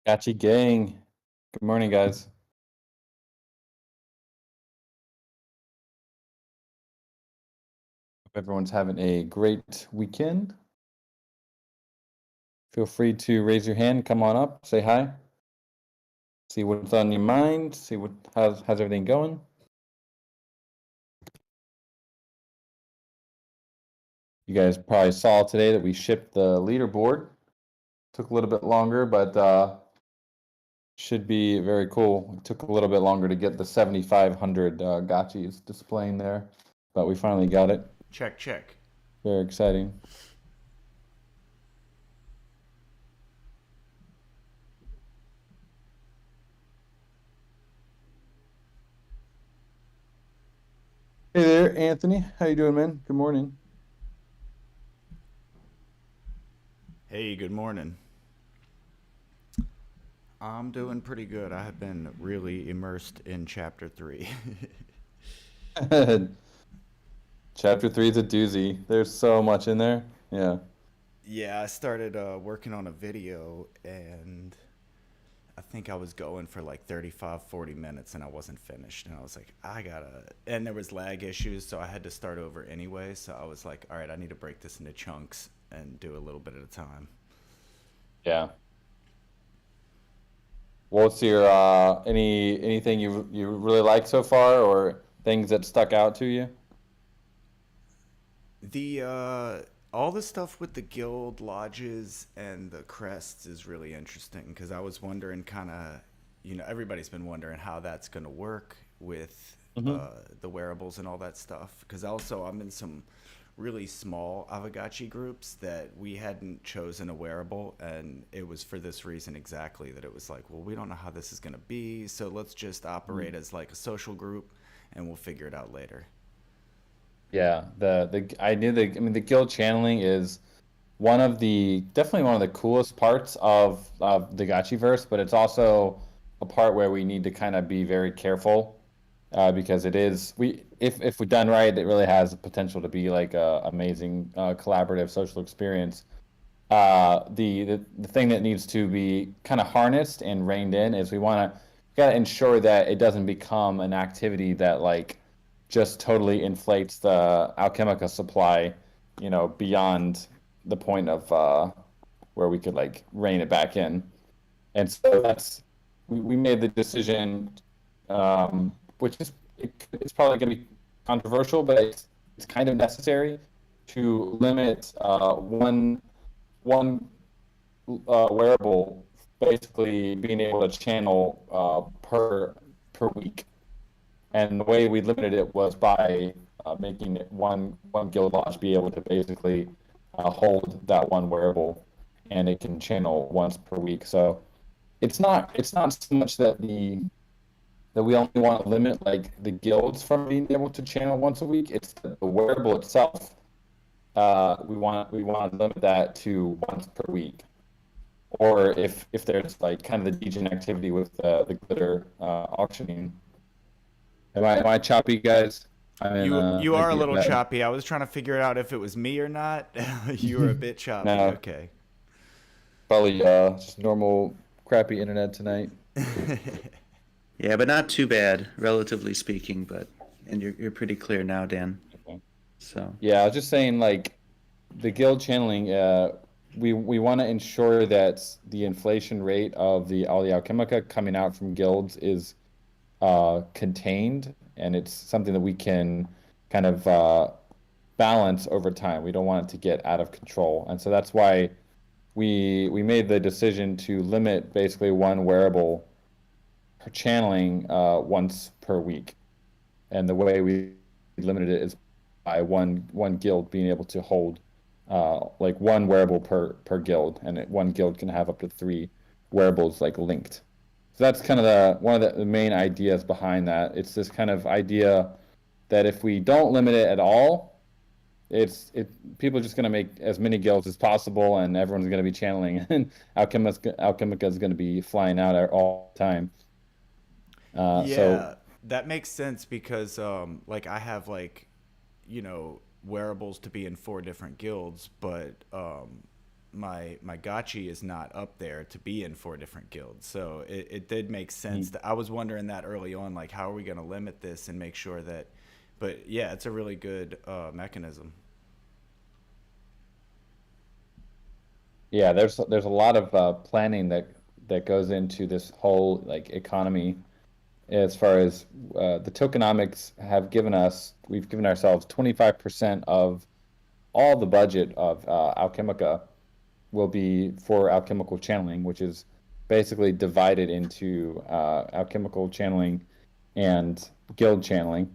Gachi gang. Good morning, guys. Hope everyone's having a great weekend. Feel free to raise your hand, come on up, say hi. See what's on your mind, see how's everything going. You guys probably saw today that we shipped the leaderboard. Took a little bit longer, but should be very cool. It took a little bit longer to get the 7,500 gotchis displaying there, but we finally got it. Check, check. Very exciting. Hey there, Anthony. How you doing, man? Good morning. Hey, good morning. I'm doing pretty good. I have been really immersed in Chapter 3. Chapter 3 is a doozy. There's so much in there. Yeah. Yeah, I started working on a video, and I think I was going for like 35, 40 minutes, and I wasn't finished. And I was like, I gotta. And there was lag issues, so I had to start over anyway. So I was like, all right, I need to break this into chunks and do a little bit at a time. Yeah. What's your anything you really like so far or things that stuck out to you? The all the stuff with the guild lodges and the crests is really interesting because I was wondering kind of, everybody's been wondering how that's going to work with Hmm. the wearables and all that stuff. Because also I'm in some really small Aavegotchi groups that we hadn't chosen a wearable, and it was for this reason exactly that it was like, well, we don't know how this is going to be, so let's just operate as like a social group, and we'll figure it out later. Yeah, I mean the guild channeling is definitely one of the coolest parts of the Gotchiverse, but it's also a part where we need to kind of be very careful because it is we if we done right, it really has the potential to be like a amazing collaborative social experience. The thing that needs to be kind of harnessed and reined in is we want to got to ensure that it doesn't become an activity that like just totally inflates the Alchemica supply, beyond the point of where we could like rein it back in. And so we made the decision, which it's probably going to be controversial, but it's kind of necessary to limit one wearable basically being able to channel per week. And the way we limited it was by making it one guild lodge be able to basically hold that one wearable, and it can channel once per week. So it's not so much that we only want to limit like the guilds from being able to channel once a week. It's the wearable itself. We want to limit that to once per week. Or if there's like kind of the degen activity with the glitter auctioning. Am I choppy, guys? I'm in You might are a be a little bad. choppy. I was trying to figure out if it was me or not. You were a bit choppy. No, Okay. probably just normal crappy internet tonight. Yeah, but not too bad, relatively speaking. But and you're pretty clear now, Dan. Okay. So Yeah, I was just saying like the guild channeling. We want to ensure that the inflation rate of all the Alchemica coming out from guilds is contained, and it's something that we can kind of balance over time. We don't want it to get out of control, and so that's why we made the decision to limit basically one wearable per channeling once per week. And the way we limited it is by one guild being able to hold like one wearable per guild, and one guild can have up to three wearables like linked. So that's kind of one of the main ideas behind that. It's this kind of idea that if we don't limit it at all, people are just going to make as many guilds as possible, and everyone's going to be channeling, and Alchemica is going to be flying out all the time. So Yeah, that makes sense because like I have like, wearables to be in four different guilds, but my Gachi is not up there to be in 4 different guilds. So it did make sense. That I was wondering that early on, like, how are we going to limit this and make sure that, but yeah, it's a really good mechanism. Yeah, there's a lot of planning that goes into this whole like economy as far as the tokenomics have we've given ourselves 25% of all the budget of Alchemica will be for alchemical channeling, which is basically divided into alchemical channeling and guild channeling.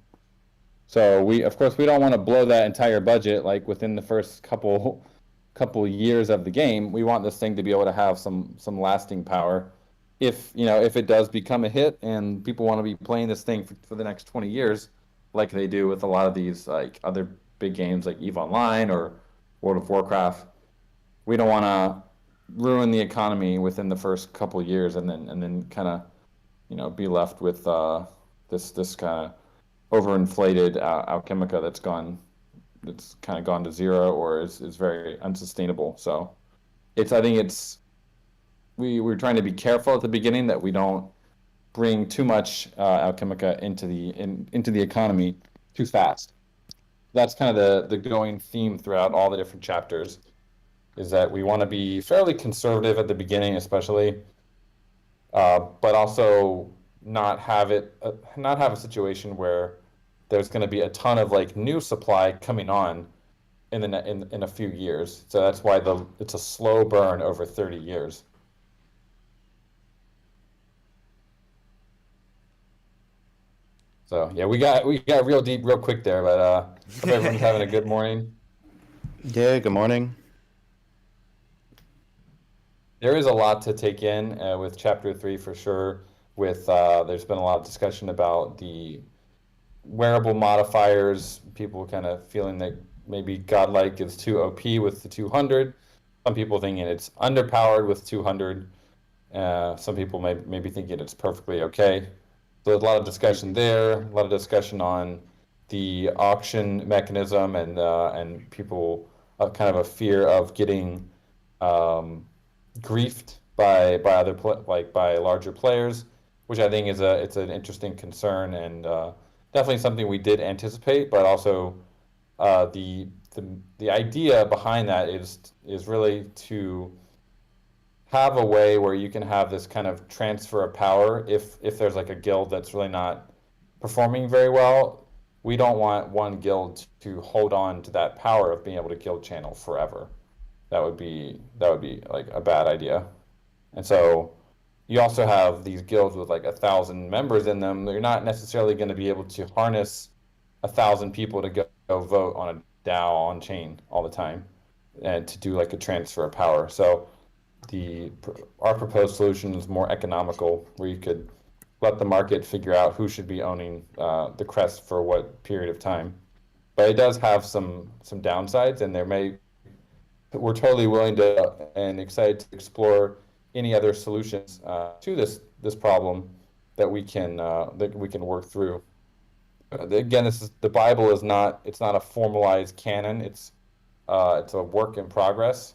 So of course, we don't want to blow that entire budget like within the first couple years of the game. We want this thing to be able to have some lasting power. If it does become a hit and people want to be playing this thing for the next 20 years, like they do with a lot of these like other big games like EVE Online or World of Warcraft, we don't want to ruin the economy within the first couple years and then kind of be left with this kind of overinflated Alchemica that's kind of gone to zero or is very unsustainable. So I think we're trying to be careful at the beginning that we don't bring too much Alchemica into the economy too fast. That's kind of the going theme throughout all the different chapters, is that we want to be fairly conservative at the beginning, especially, but also not have a situation where there's going to be a ton of like new supply coming on in a few years. So that's why it's a slow burn over 30 years. So yeah, we got real deep real quick there, but hope everyone's having a good morning. Yeah, good morning. There is a lot to take in with chapter 3 for sure. There's been a lot of discussion about the wearable modifiers, people kind of feeling that maybe Godlike is too OP with the 200. Some people thinking it's underpowered with 200. Some people maybe thinking it's perfectly okay. So there's a lot of discussion there, a lot of discussion on the auction mechanism and people kind of a fear of getting griefed by by larger players, which I think it's an interesting concern and definitely something we did anticipate, but also the idea behind that is really to have a way where you can have this kind of transfer of power if there's like a guild that's really not performing very well. We don't want one guild to hold on to that power of being able to guild channel forever. That would be like a bad idea. And so you also have these guilds with like 1,000 members in them. You're not necessarily going to be able to harness 1,000 people to go vote on a DAO on chain all the time and to do like a transfer of power. So our proposed solution is more economical, where you could let the market figure out who should be owning the crest for what period of time. But it does have some downsides, and we're totally willing to and excited to explore any other solutions to this problem that we can work through. Again, the Bible it's not a formalized canon. It's a work in progress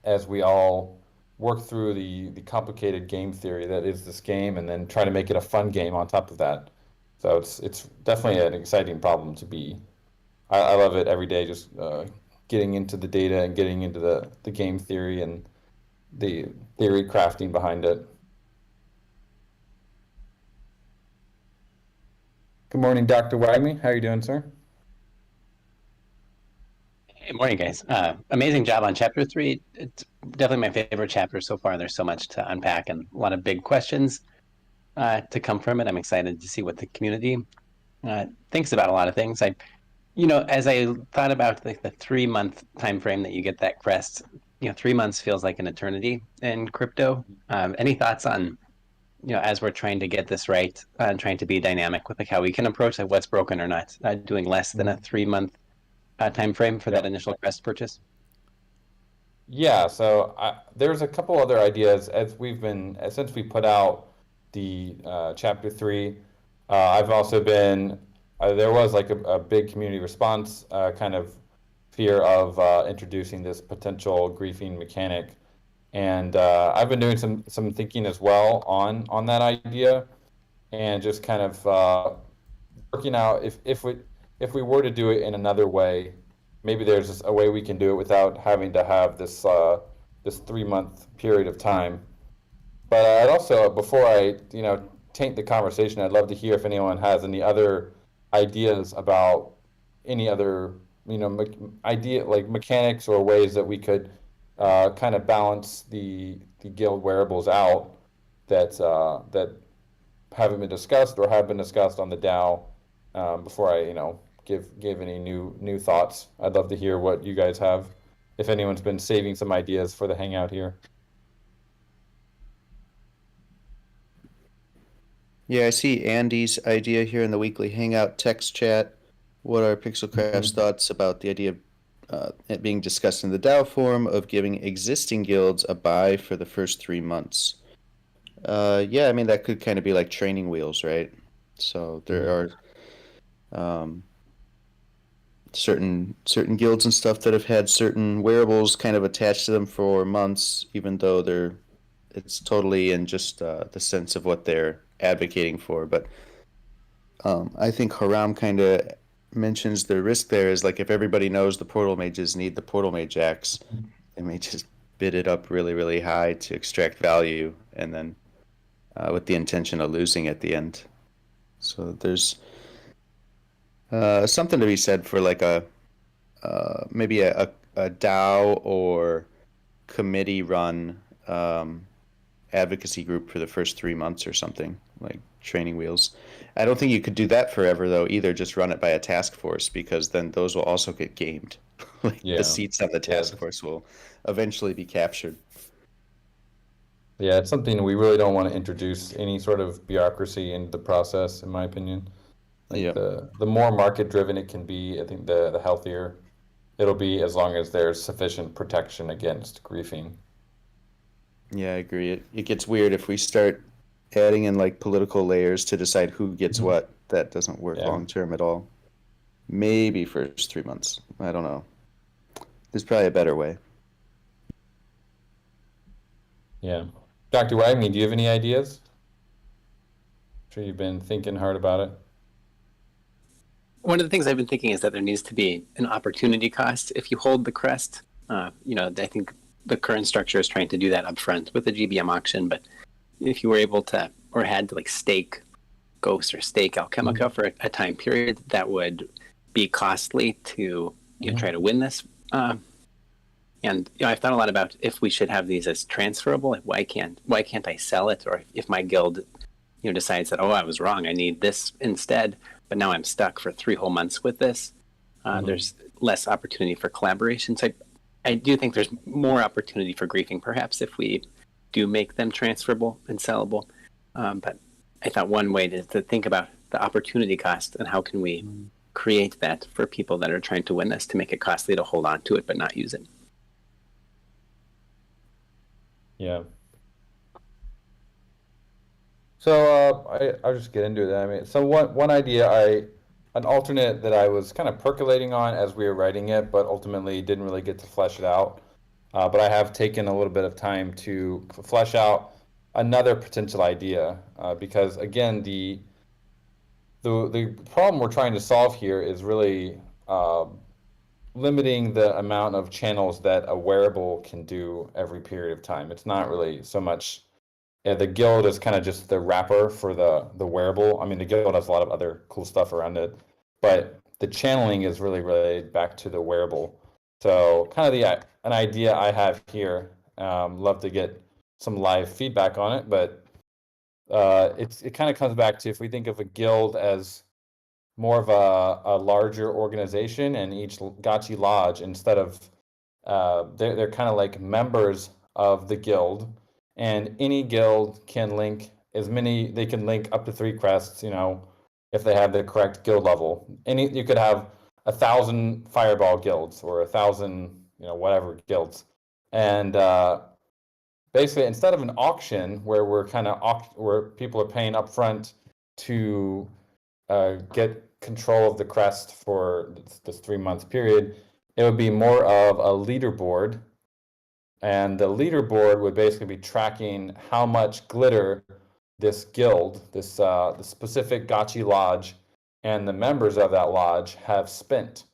as we all work through the complicated game theory that is this game, and then try to make it a fun game on top of that. So it's definitely an exciting problem to be. I love it every day, just getting into the data and getting into the game theory and the theory crafting behind it. Good morning, Dr. Wagme. How are you doing, sir? Good morning, guys. Amazing job on chapter 3. It's definitely my favorite chapter so far. There's so much to unpack and a lot of big questions to come from it. I'm excited to see what the community thinks about a lot of things. As I thought about like the 3-month time frame that you get that crest, 3 months feels like an eternity in crypto. Any thoughts on, as we're trying to get this right and trying to be dynamic with like how we can approach like what's broken or not, doing less than a 3-month time frame for that initial crest purchase? Yeah, so there's a couple other ideas since we put out the chapter 3. I've also been there was like a big community response kind of fear of introducing this potential griefing mechanic. And I've been doing some thinking as well on that idea, and just kind of working out if we were to do it in another way, maybe there's just a way we can do it without having to have this 3 month period of time. But I'd also, before I taint the conversation, I'd love to hear if anyone has any other ideas about any other idea, like mechanics or ways that we could kind of balance the guild wearables out that haven't been discussed or have been discussed on the DAO. Before I give any new thoughts, I'd love to hear what you guys have, if anyone's been saving some ideas for the hangout here. Yeah, I see Andy's idea here in the weekly hangout text chat. What are Pixelcraft's thoughts about the idea of it being discussed in the DAO forum of giving existing guilds a buy for the first 3 months? Yeah, I mean, that could kind of be like training wheels, right? So there are certain guilds and stuff that have had certain wearables kind of attached to them for months, even though it's totally in just the sense of what they're advocating for. But I think Haram kind of mentions the risk there is, like, if everybody knows the portal mages need the portal mage axe, they may just bid it up really, really high to extract value, and then with the intention of losing at the end. So there's something to be said for like maybe a DAO or committee run advocacy group for the first 3 months or something, like training wheels. I don't think you could do that forever though either, just run it by a task force, because then those will also get gamed. Like the seats on the task force will eventually be captured. Yeah, it's something we really don't want to introduce any sort of bureaucracy into the process, in my opinion. Like the more market driven it can be, I think the healthier it'll be, as long as there's sufficient protection against griefing. Yeah, I agree. It gets weird if we start adding in like political layers to decide who gets what. That doesn't work long term at all. Maybe first 3 months. I don't know. There's probably a better way. Yeah. Dr. Wagner, do you have any ideas? I'm sure you've been thinking hard about it. One of the things I've been thinking is that there needs to be an opportunity cost if you hold the crest. I think the current structure is trying to do that up front with the GBM auction, but if you were able to, or had to, like, stake Ghost or stake Alchemica for a time period, that would be costly to try to win this. And I've thought a lot about if we should have these as transferable. Like, why can't I sell it? Or if my guild decides that, I was wrong, I need this instead, but now I'm stuck for 3 whole months with this. There's less opportunity for collaboration. So I do think there's more opportunity for griefing, perhaps, if we do make them transferable and sellable. But I thought one way to think about the opportunity cost and how can we create that for people that are trying to win this, to make it costly to hold on to it but not use it. Yeah. So I'll just get into it. I mean, so one idea, an alternate that I was kind of percolating on as we were writing it, but ultimately didn't really get to flesh it out. But I have taken a little bit of time to flesh out another potential idea, because again, the problem we're trying to solve here is really limiting the amount of channels that a wearable can do every period of time. It's not really so much. The guild is kind of just the wrapper for the wearable. I mean, the guild has a lot of other cool stuff around it, but the channeling is really related back to the wearable. So kind of an idea I have here. Love to get some live feedback on it, but it kind of comes back to, if we think of a guild as more of a larger organization, and each Gachi lodge, instead of they're kind of like members of the guild, and any guild can link they can link up to 3 crests, if they have the correct guild level. You could have 1,000 fireball guilds or 1,000 whatever guilds, and basically, instead of an auction where where people are paying up front to get control of the crest for this 3 month period, it would be more of a leaderboard, and the leaderboard would basically be tracking how much glitter this guild, the specific Gachi lodge, and the members of that lodge have spent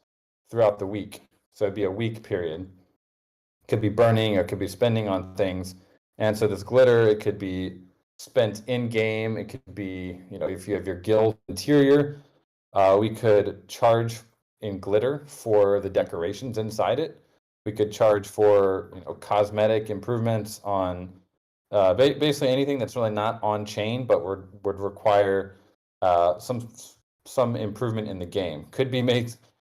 throughout the week. So it'd be a week period. It could be burning or it could be spending on things. And so this glitter, it could be spent in game. It could be, if you have your guild interior, we could charge in glitter for the decorations inside it. We could charge for cosmetic improvements on basically anything that's really not on chain, but would require some improvement in the game.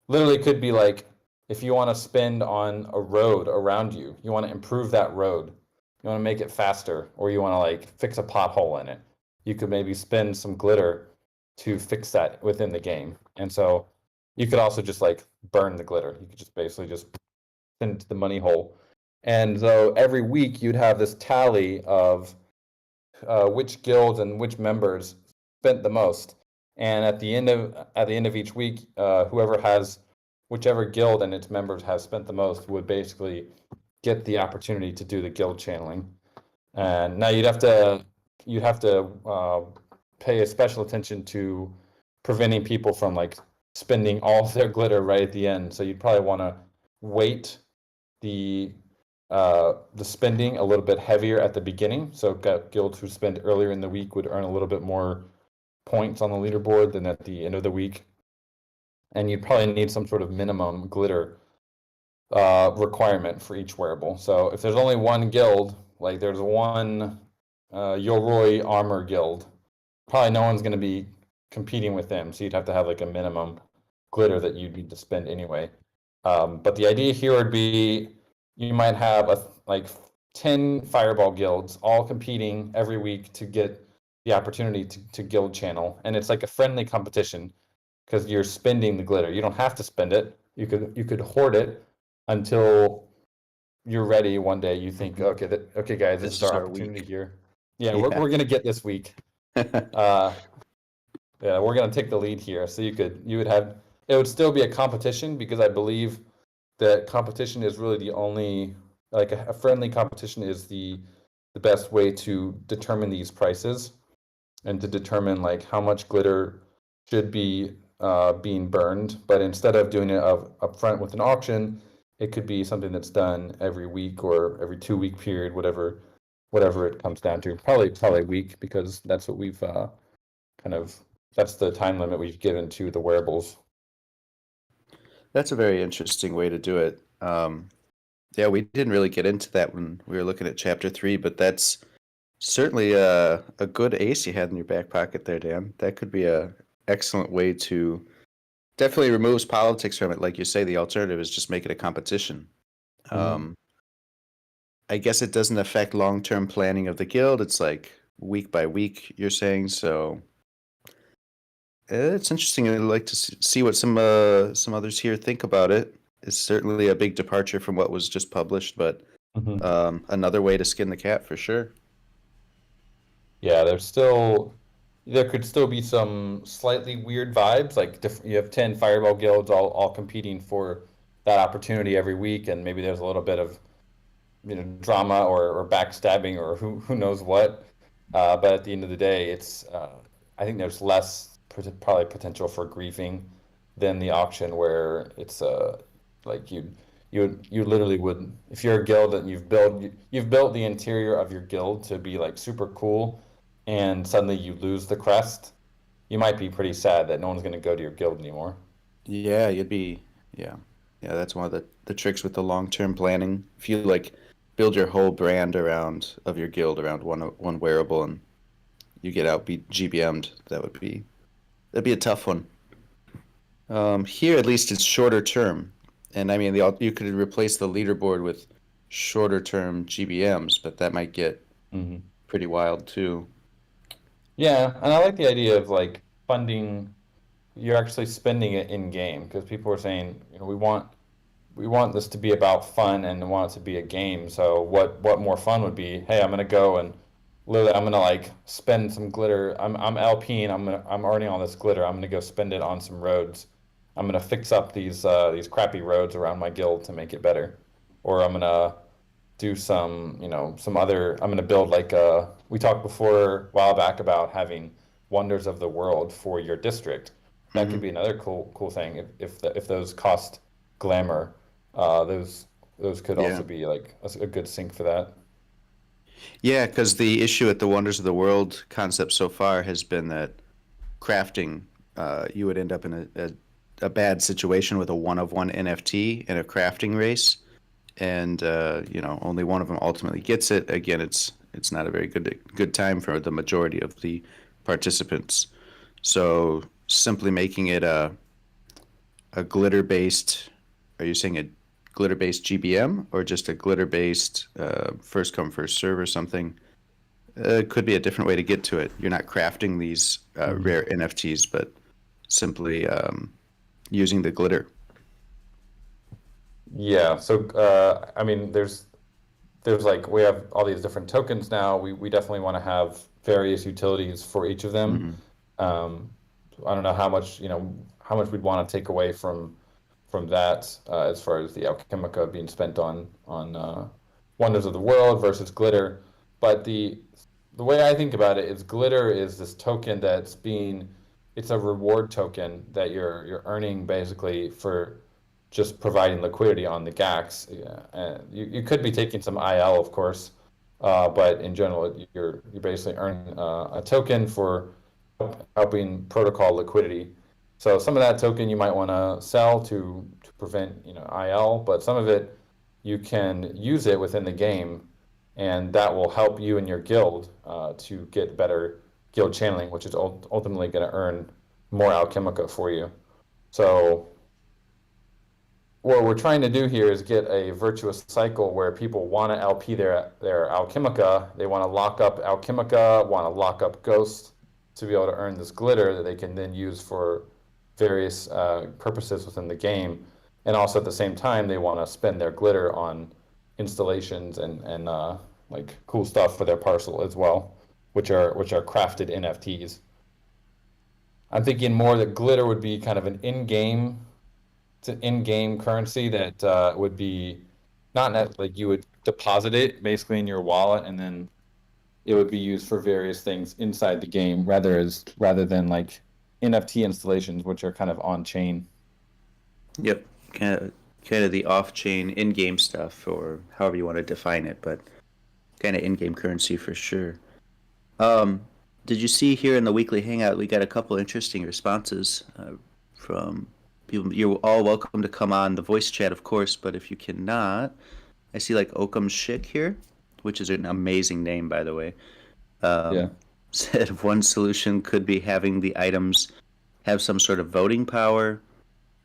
Literally could be like if you want to spend on a road around you, you want to improve that road, you want to make it faster, or you want to like fix a pothole in it. You could maybe spend some glitter to fix that within the game. And so you could also just like burn the glitter. You could just basically just send it to the money hole. And so every week you'd have this tally of which guilds and which members spent the most. And at the end of each week, whichever guild and its members have spent the most would basically get the opportunity to do the guild channeling. And now you'd have to pay a special attention to preventing people from like spending all their glitter right at the end. So you'd probably want to weight the spending a little bit heavier at the beginning. So guilds who spend earlier in the week would earn a little bit more points on the leaderboard than at the end of the week. And you'd probably need some sort of minimum glitter requirement for each wearable. So if there's only one guild, like there's one Yoroi armor guild, probably no one's going to be competing with them. So you'd have to have like a minimum glitter that you'd need to spend anyway. But the idea here would be you might have like 10 fireball guilds all competing every week to get the opportunity to guild channel. And it's like a friendly competition because you're spending the glitter. You don't have to spend it. You could hoard it until you're ready one day. You think, okay, guys, this is our opportunity week here. Yeah, we're gonna get this week. Yeah, we're gonna take the lead here. So it would still be a competition because I believe that competition is really the only, like a friendly competition is the best way to determine these prices and to determine like how much glitter should be being burned. But instead of doing it up front with an auction, it could be something that's done every week or every 2-week period, whatever it comes down to. Probably a week because that's what we've that's the time limit we've given to the wearables. That's a very interesting way to do it. Yeah, we didn't really get into that when we were looking at Chapter 3, but that's certainly a good ace you had in your back pocket there, Dan. That could be a excellent way to definitely removes politics from it. Like you say, the alternative is just make it a competition. Mm-hmm. I guess it doesn't affect long-term planning of the guild. It's like week by week, you're saying, so it's interesting. I'd like to see what some others here think about it. It's certainly a big departure from what was just published, but another way to skin the cat for sure. Yeah, there could still be some slightly weird vibes. Like you have 10 fireball guilds all competing for that opportunity every week, and maybe there's a little bit of drama or backstabbing or who knows what. But at the end of the day, it's I think there's less probably potential for griefing than the auction where it's like you literally would, if you're a guild and you've built the interior of your guild to be like super cool, and suddenly you lose the crest, you might be pretty sad that no one's going to go to your guild anymore. Yeah, yeah. That's one of the tricks with the long-term planning. If you like build your whole brand of your guild around one wearable and you get GBM'd, that'd be a tough one. Here at least it's shorter term, and I mean you could replace the leaderboard with shorter term GBMs, but that might get pretty wild too. Yeah, and I like the idea of like funding. You're actually spending it in game because people are saying, we want this to be about fun and want it to be a game. So what more fun would be? Hey, I'm gonna go and literally I'm gonna like spend some glitter. I'm LPing. I'm earning all this glitter. I'm gonna go spend it on some roads. I'm gonna fix up these crappy roads around my guild to make it better, or I'm gonna do some, some other. I'm gonna build like we talked before a while back about having wonders of the world for your district. That could be another cool thing if those cost glamour. Those could Yeah. also be like a good sync for that. Yeah, because the issue with the Wonders of the World concept so far has been that crafting, you would end up in a bad situation with a one-of-one NFT in a crafting race, and only one of them ultimately gets it. Again, it's not a very good time for the majority of the participants. So simply making it a glitter based, are you saying a glitter based GBM or just a glitter based first come first serve or something? Could be a different way to get to it. You're not crafting these rare NFTs, but simply using the glitter. Yeah. So I mean, there's like we have all these different tokens now. We definitely want to have various utilities for each of them. I don't know how much we'd want to take away from that as far as the Alchemica being spent on wonders of the world versus glitter. But the way I think about it is glitter is this token it's a reward token that you're earning basically for just providing liquidity on the GAX. Yeah. You could be taking some IL, of course, but in general, you're basically earning a token for helping protocol liquidity. So some of that token you might want to sell to prevent IL, but some of it you can use it within the game, and that will help you and your guild to get better guild channeling, which is ultimately going to earn more Alchemica for you. So what we're trying to do here is get a virtuous cycle where people want to LP their Alchemica, they want to lock up Alchemica, want to lock up Ghost to be able to earn this glitter that they can then use for various purposes within the game. And also at the same time, they want to spend their glitter on installations and like cool stuff for their parcel as well, which are crafted NFTs. I'm thinking more that glitter would be kind of an in-game currency that would be not like you would deposit it basically in your wallet, and then it would be used for various things inside the game rather than like NFT installations, which are kind of on chain. Yep, kind of the off-chain in-game stuff, or however you want to define it, but kind of in-game currency for sure. Did you see here in the weekly hangout we got a couple interesting responses from people? You're all welcome to come on the voice chat, of course, but if you cannot, I see like Occam Schick here, which is an amazing name, by the way. Yeah. Said one solution could be having the items have some sort of voting power.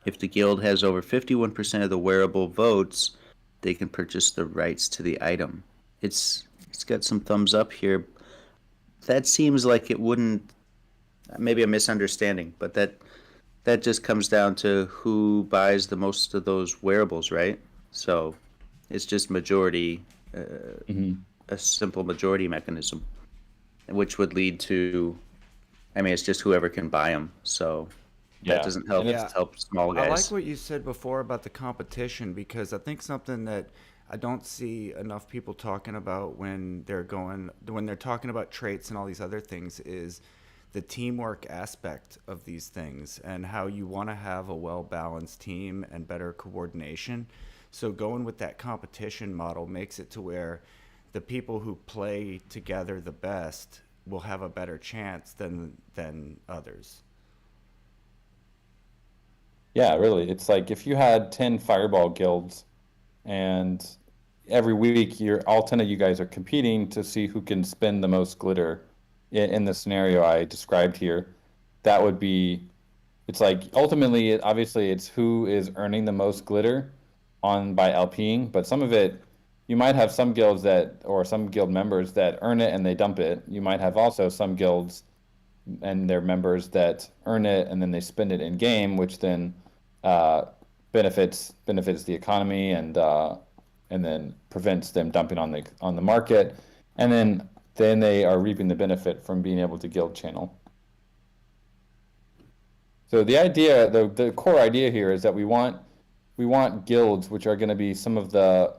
If the guild has over 51% of the wearable votes, they can purchase the rights to the item. It's got some thumbs up here. That seems like it wouldn't. Maybe a misunderstanding, but that just comes down to who buys the most of those wearables, right? So it's just majority, a simple majority mechanism, which would lead to, I mean, it's just whoever can buy them. So that doesn't help. Yeah. It helps small guys. I like what you said before about the competition, because I think something that I don't see enough people talking about when they're talking about traits and all these other things is the teamwork aspect of these things and how you want to have a well-balanced team and better coordination. So going with that competition model makes it to where the people who play together the best will have a better chance than others. Yeah, really. It's like if you had 10 fireball guilds and every week all 10 of you guys are competing to see who can spend the most glitter in the scenario I described here, that would be, it's like ultimately, obviously, it's who is earning the most glitter by LPing, but some of it, you might have some guilds or some guild members that earn it and they dump it. You might have also some guilds and their members that earn it and then they spend it in game, which then benefits the economy and then prevents them dumping on the market, and then they are reaping the benefit from being able to guild channel. So the idea, the core idea here is that we want guilds which are going to be some of the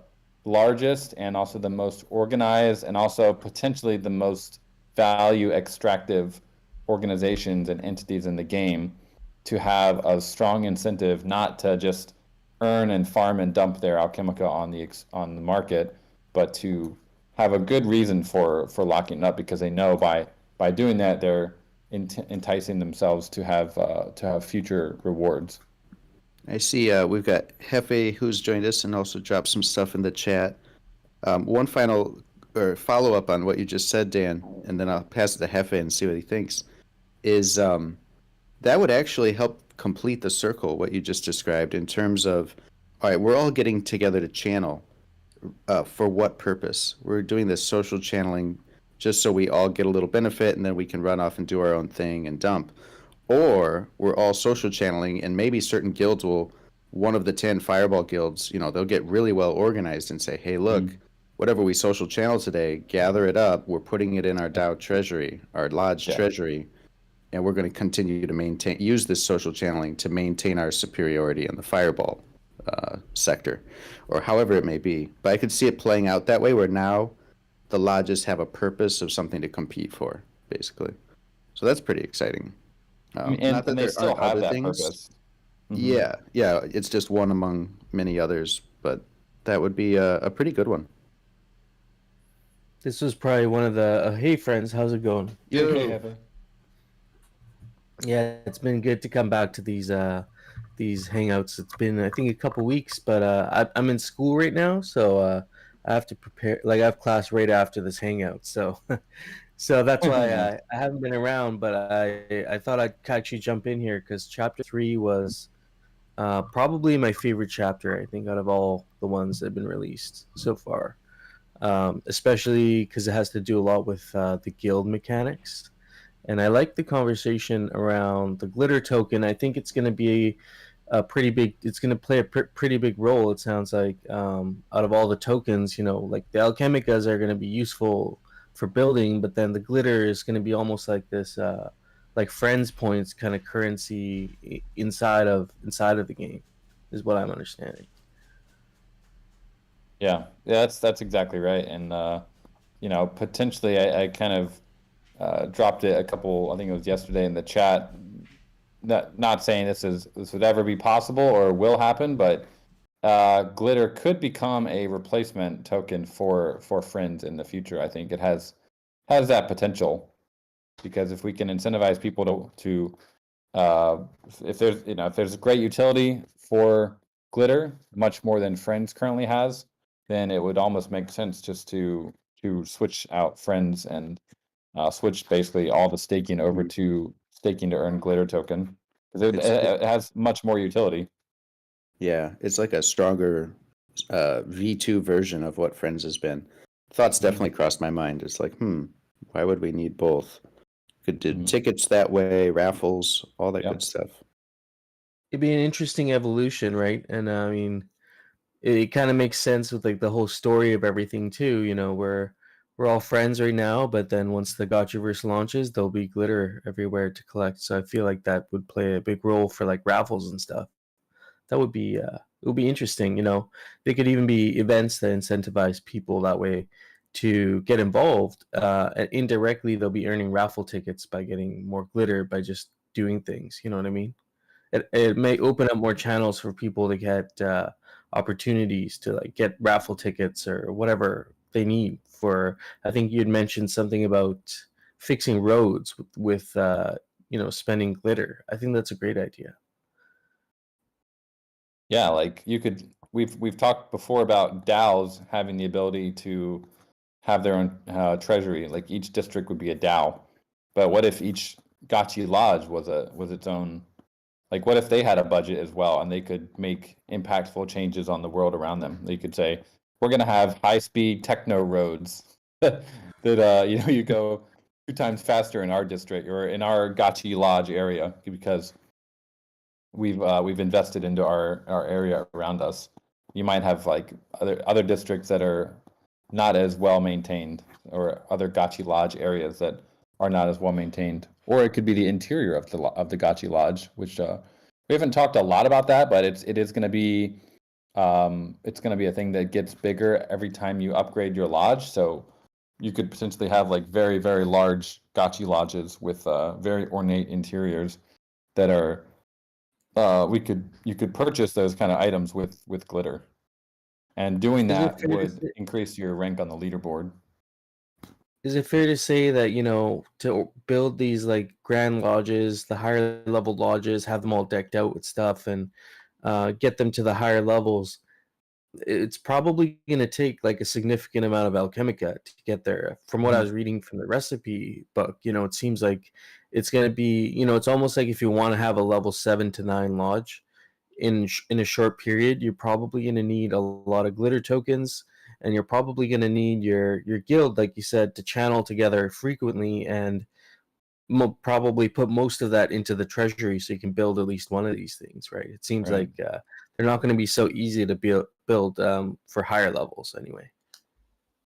largest and also the most organized and also potentially the most value extractive organizations and entities in the game to have a strong incentive not to just earn and farm and dump their Alchemica on the market, but to have a good reason for locking it up because they know by doing that they're enticing themselves to have future rewards. I see we've got Hefe who's joined us and also dropped some stuff in the chat. One final or follow up on what you just said, Dan, and then I'll pass it to Hefe and see what he thinks. Is that would actually help complete the circle, what you just described, in terms of, all right, we're all getting together to channel. For what purpose? We're doing this social channeling just so we all get a little benefit and then we can run off and do our own thing and dump. Or we're all social channeling and maybe certain guilds will, one of the 10 fireball guilds, they'll get really well organized and say, hey, look, whatever we social channel today, gather it up. We're putting it in our DAO treasury, our lodge treasury, and we're going to continue to use this social channeling to maintain our superiority in the fireball sector, or however it may be. But I could see it playing out that way, where now the lodges have a purpose of something to compete for, basically. So that's pretty exciting. And they still have that purpose. Yeah, it's just one among many others, but that would be a pretty good one. This was probably one of the hey friends, how's it going? Yo. Yeah, it's been good to come back to these hangouts. It's been I think a couple weeks, but I'm in school right now, so I have to prepare. Like I have class right after this hangout, so so that's why I haven't been around. But I thought I'd actually jump in here because chapter 3 was probably my favorite chapter. I think out of all the ones that have been released so far, especially because it has to do a lot with the guild mechanics. And I like the conversation around the glitter token. I think it's going to be a pretty big. It's going to play a pretty big role. It sounds like out of all the tokens, like the Alchemicas are going to be useful for building, but then the glitter is going to be almost like this, like friends points kind of currency inside of the game, is what I'm understanding. Yeah, that's exactly right. And potentially, I kind of dropped it a couple. I think it was yesterday in the chat. Not saying this would ever be possible or will happen, but glitter could become a replacement token for friends in the future. I think it has that potential because if we can incentivize people to if there's a great utility for glitter, much more than friends currently has, then it would almost make sense just to switch out friends and switch basically all the staking over to staking to earn glitter token because it has much more utility. Yeah, it's like a stronger V2 version of what Friends has been. Thoughts definitely crossed my mind. It's like, why would we need both? Could do tickets that way, raffles, all that good stuff. It'd be an interesting evolution, right? And I mean, it kind of makes sense with like the whole story of everything too. We're all friends right now, but then once the Gotchiverse launches, there'll be glitter everywhere to collect. So I feel like that would play a big role for like raffles and stuff. That would be it would be interesting. There could even be events that incentivize people that way to get involved. And indirectly, they'll be earning raffle tickets by getting more glitter by just doing things. You know what I mean? It may open up more channels for people to get opportunities to like get raffle tickets or whatever they need for. I think you'd mentioned something about fixing roads with spending glitter. I think that's a great idea. Yeah, like we've talked before about DAOs having the ability to have their own treasury. Like each district would be a DAO, but what if each Gachi Lodge was its own? Like what if they had a budget as well and they could make impactful changes on the world around them? They could say, we're going to have high-speed techno roads that you go 2 times faster in our district or in our Gachi Lodge area because we've invested into our area around us. You might have like other districts that are not as well maintained or other Gachi Lodge areas that are not as well maintained, or it could be the interior of the Gachi Lodge, which we haven't talked a lot about that, but it is going to be it's going to be a thing that gets bigger every time you upgrade your lodge. So you could potentially have like very, very large Gachi lodges with very ornate interiors that are you could purchase those kind of items with glitter, and doing Is it that fair to would say, increase your rank on the leaderboard. is it fair to say that, to build these like grand lodges, the higher level lodges, have them all decked out with stuff and get them to the higher levels, it's probably going to take like a significant amount of Alchemica to get there. From what I was reading from the recipe book, it seems like it's going to be, it's almost like if you want to have a level 7 to 9 lodge in a short period, you're probably going to need a lot of glitter tokens, and you're probably going to need your guild, like you said, to channel together frequently and probably put most of that into the treasury so you can build at least one of these things, right? It seems Right. like they're not going to be so easy to build for higher levels anyway.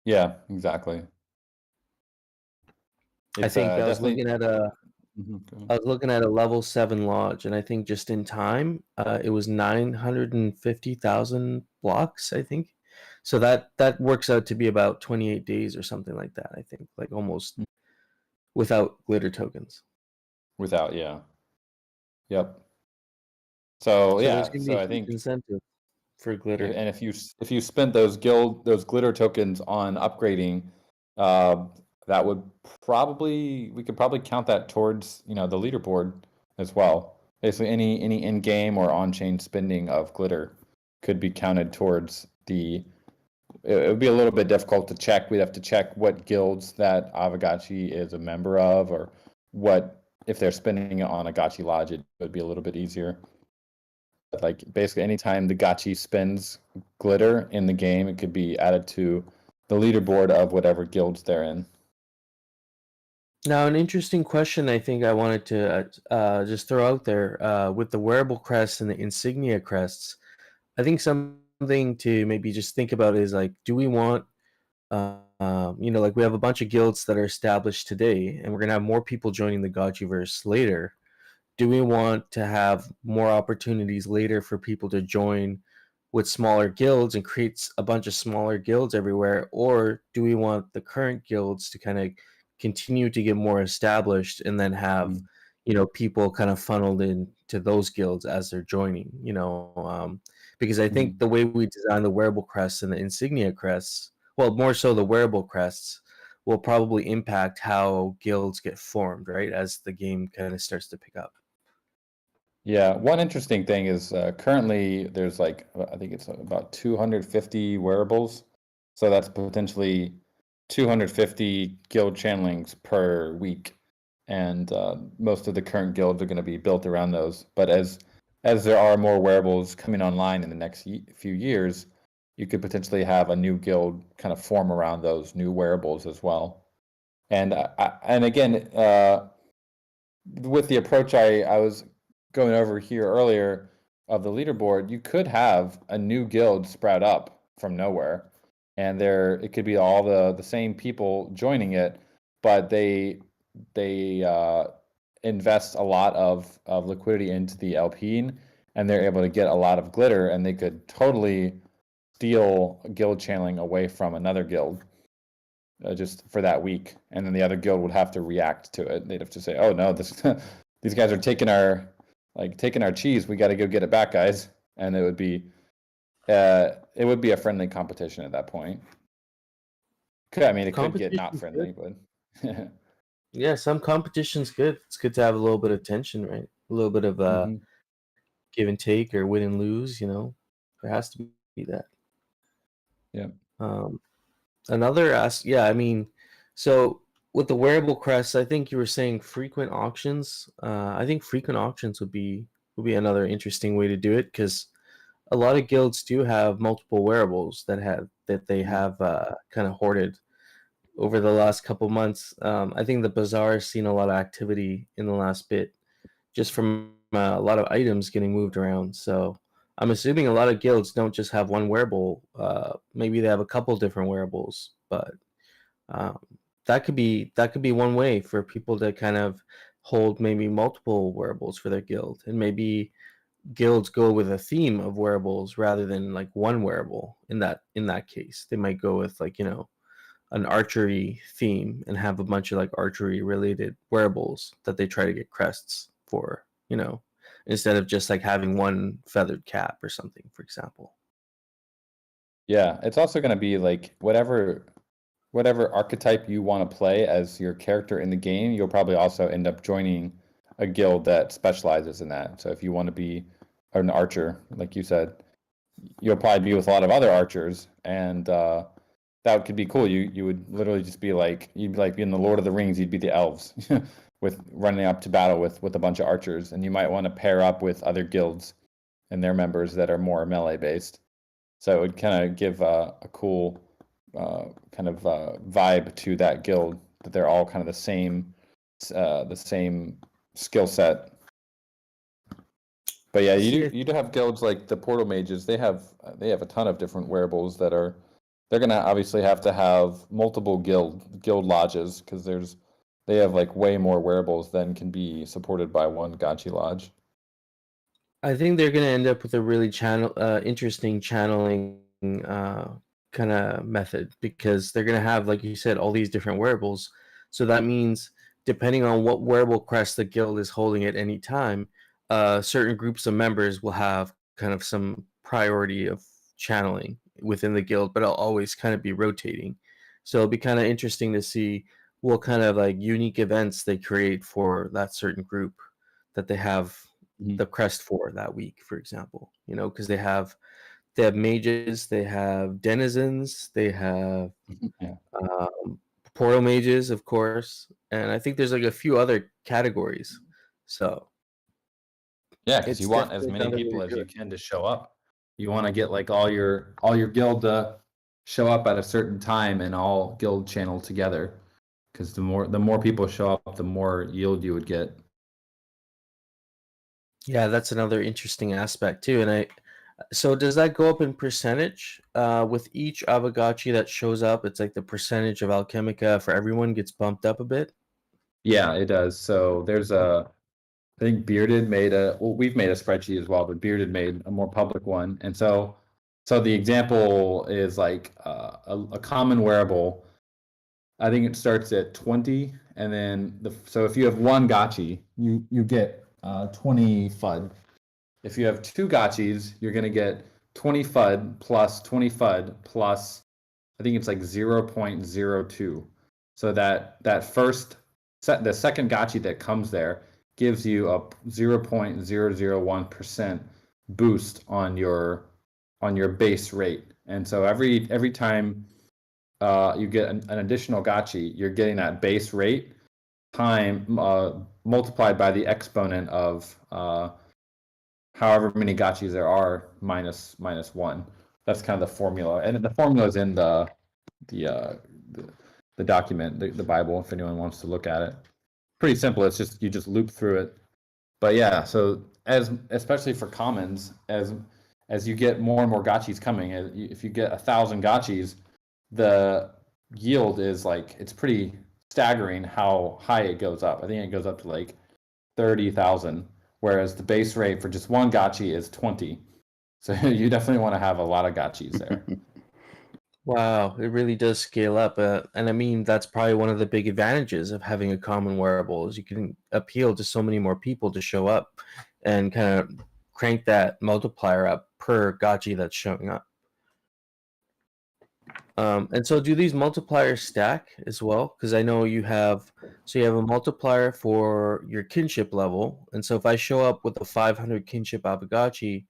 Yeah, exactly. I It's think definitely. Go ahead. I was looking at a level 7 lodge, and I think just in time, it was 950,000 blocks, I think. So that works out to be about 28 days or something like that, I think, like almost without glitter tokens. Without, yeah, yep. So So there's yeah, going to be so a I huge think, incentive for glitter. and if you spent those glitter tokens on upgrading, uh, that would we could probably count that towards the leaderboard as well. Basically, any in-game or on-chain spending of glitter could be counted towards the. It would be a little bit difficult to check. We'd have to check what guilds that Aavegotchi is a member of, or what if they're spending it on a Gachi Lodge. It would be a little bit easier. Like basically anytime the Gachi spends glitter in the game, it could be added to the leaderboard of whatever guilds they're in. Now, an interesting question I think I wanted to just throw out there with the wearable crests and the insignia crests. I think something to maybe just think about is like, do we want, like we have a bunch of guilds that are established today, and we're gonna have more people joining the Gotchiverse later. Do we want to have more opportunities later for people to join with smaller guilds and create a bunch of smaller guilds everywhere, or do we want the current guilds to kind of continue to get more established and then have Mhm. people kind of funneled into those guilds as they're joining, because I think Mhm. the way we design the wearable crests and the insignia crests, well, more so the wearable crests, will probably impact how guilds get formed, right, as the game kind of starts to pick up. Yeah, one interesting thing is currently there's like I think it's about 250 wearables, so that's potentially 250 guild channelings per week, and most of the current guilds are going to be built around those. But as there are more wearables coming online in the next few years, you could potentially have a new guild kind of form around those new wearables as well. And again, with the approach I was going over here earlier of the leaderboard, you could have a new guild sprout up from nowhere, and it could be all the same people joining it, but they invest a lot of liquidity into the LP, and they're able to get a lot of glitter, and they could totally steal guild channeling away from another guild just for that week, and then the other guild would have to react to it. They'd have to say, "Oh no, this these guys are taking our cheese. We got to go get it back, guys." And it would be a friendly competition at that point. I mean, it could get not Competition's good. friendly, but Yeah, some competition's good. It's good to have a little bit of tension, right? A little bit of hmm give and take or win and lose, There has to be that. yeah, Um, yeah, I mean, so with the wearable crests, I think you were saying frequent auctions. I think frequent auctions would be another interesting way to do it, because a lot of guilds do have multiple wearables that they Mhm. have kind of hoarded over the last couple months. I think the bazaar has seen a lot of activity in the last bit, just from a lot of items getting moved around. So I'm assuming a lot of guilds don't just have one wearable. Maybe they have a couple different wearables, but um, that could be one way for people to kind of hold maybe multiple wearables for their guild, and maybe guilds go with a theme of wearables rather than like one wearable. In that case, they might go with like, an archery theme and have a bunch of like archery related wearables that they try to get crests for, instead of just like having one feathered cap or something, for example. Yeah, it's also going to be like whatever archetype you want to play as your character in the game, you'll probably also end up joining a guild that specializes in that. So if you want to be an archer, like you said, you'll probably be with a lot of other archers, and that could be cool. You would literally just be like, you'd be like in the Lord of the Rings, you'd be the elves with running up to battle with a bunch of archers, and you might want to pair up with other guilds and their members that are more melee based. So it would kind of give a cool kind of vibe to that guild, that they're all kind of the same skill set. But yeah, you do have guilds like the Portal Mages. They have a ton of different wearables they're gonna obviously have to have multiple guild lodges, because they have like way more wearables than can be supported by one Gachi lodge. I think they're going to end up with a really interesting channeling kind of method, because they're going to have, like you said, all these different wearables. So that means depending on what wearable crest the guild is holding at any time, certain groups of members will have kind of some priority of channeling within the guild, but it'll always kind of be rotating. So it'll be kind of interesting to see what kind of like unique events they create for that certain group that they have the crest for that week, for example, because they have mages, they have denizens, they have Yeah. portal mages, of course, and I think there's like a few other categories. So Yeah, because it's you want as definitely many another way people to as do you it. can to show up. You want to get like all your guild to show up at a certain time and all guild channel together. Because the more people show up, the more yield you would get. Yeah, that's another interesting aspect too. And so does that go up in percentage? With each Aavegotchi that shows up, it's like the percentage of Alchemica for everyone gets bumped up a bit. Yeah, it does. So there's I think Bearded made we've made a spreadsheet as well, but Bearded made a more public one. And so the example is like a common wearable. I think it starts at 20, and then so if you have one Gachi, you get 20 FUD. If you have two Gachis, you're gonna get 20 FUD plus 20 FUD plus, I think it's like 0.02. So that the second Gachi that comes there gives you a 0.001% boost on your base rate. And so every time you get an additional Gachi, you're getting that base rate time multiplied by the exponent of however many Gachis there are minus 1. That's kind of the formula, and the formula is in the document, the Bible, if anyone wants to look at it. Pretty simple. It's just you just loop through it. But yeah, so especially for commons, as you get more and more Gachis coming, if you get 1,000 Gachis, the yield is like, it's pretty staggering how high it goes up. I think it goes up to like 30,000, whereas the base rate for just one Gachi is 20. So you definitely want to have a lot of Gachis there. Wow, it really does scale up. And I mean, that's probably one of the big advantages of having a common wearable, is you can appeal to so many more people to show up and kind of crank that multiplier up per Gachi that's showing up. And so do these multipliers stack as well? Because I know you have a multiplier for your kinship level. And so if I show up with a 500 kinship Aavegotchi,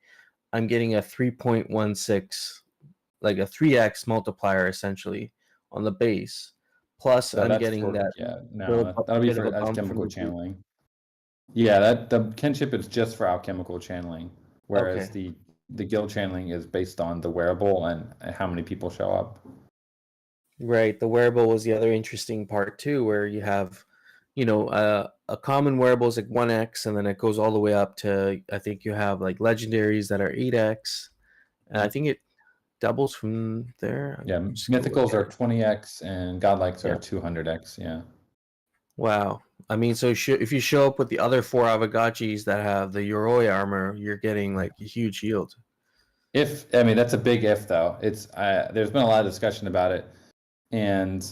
I'm getting a 3.16, like a 3x multiplier essentially on the base. Plus So I'm that's getting that that'll be bit of for a bump from alchemical the group. channeling. Yeah, the kinship is just for alchemical channeling, whereas Okay. the guild channeling is based on the wearable and how many people show up. Right. The wearable was the other interesting part too, where you have, a common wearable is like 1x, and then it goes all the way up to, I think you have like legendaries that are 8x. And I think doubles from there. Yeah, Just go look mythicals at are it. 20x and godlikes Yeah. are 200x. Yeah. Wow. I mean, so if you show up with the other 4 Aavegotchis that have the Yoroi armor, you're getting like a huge yield. I mean, that's a big if though. There's been a lot of discussion about it, and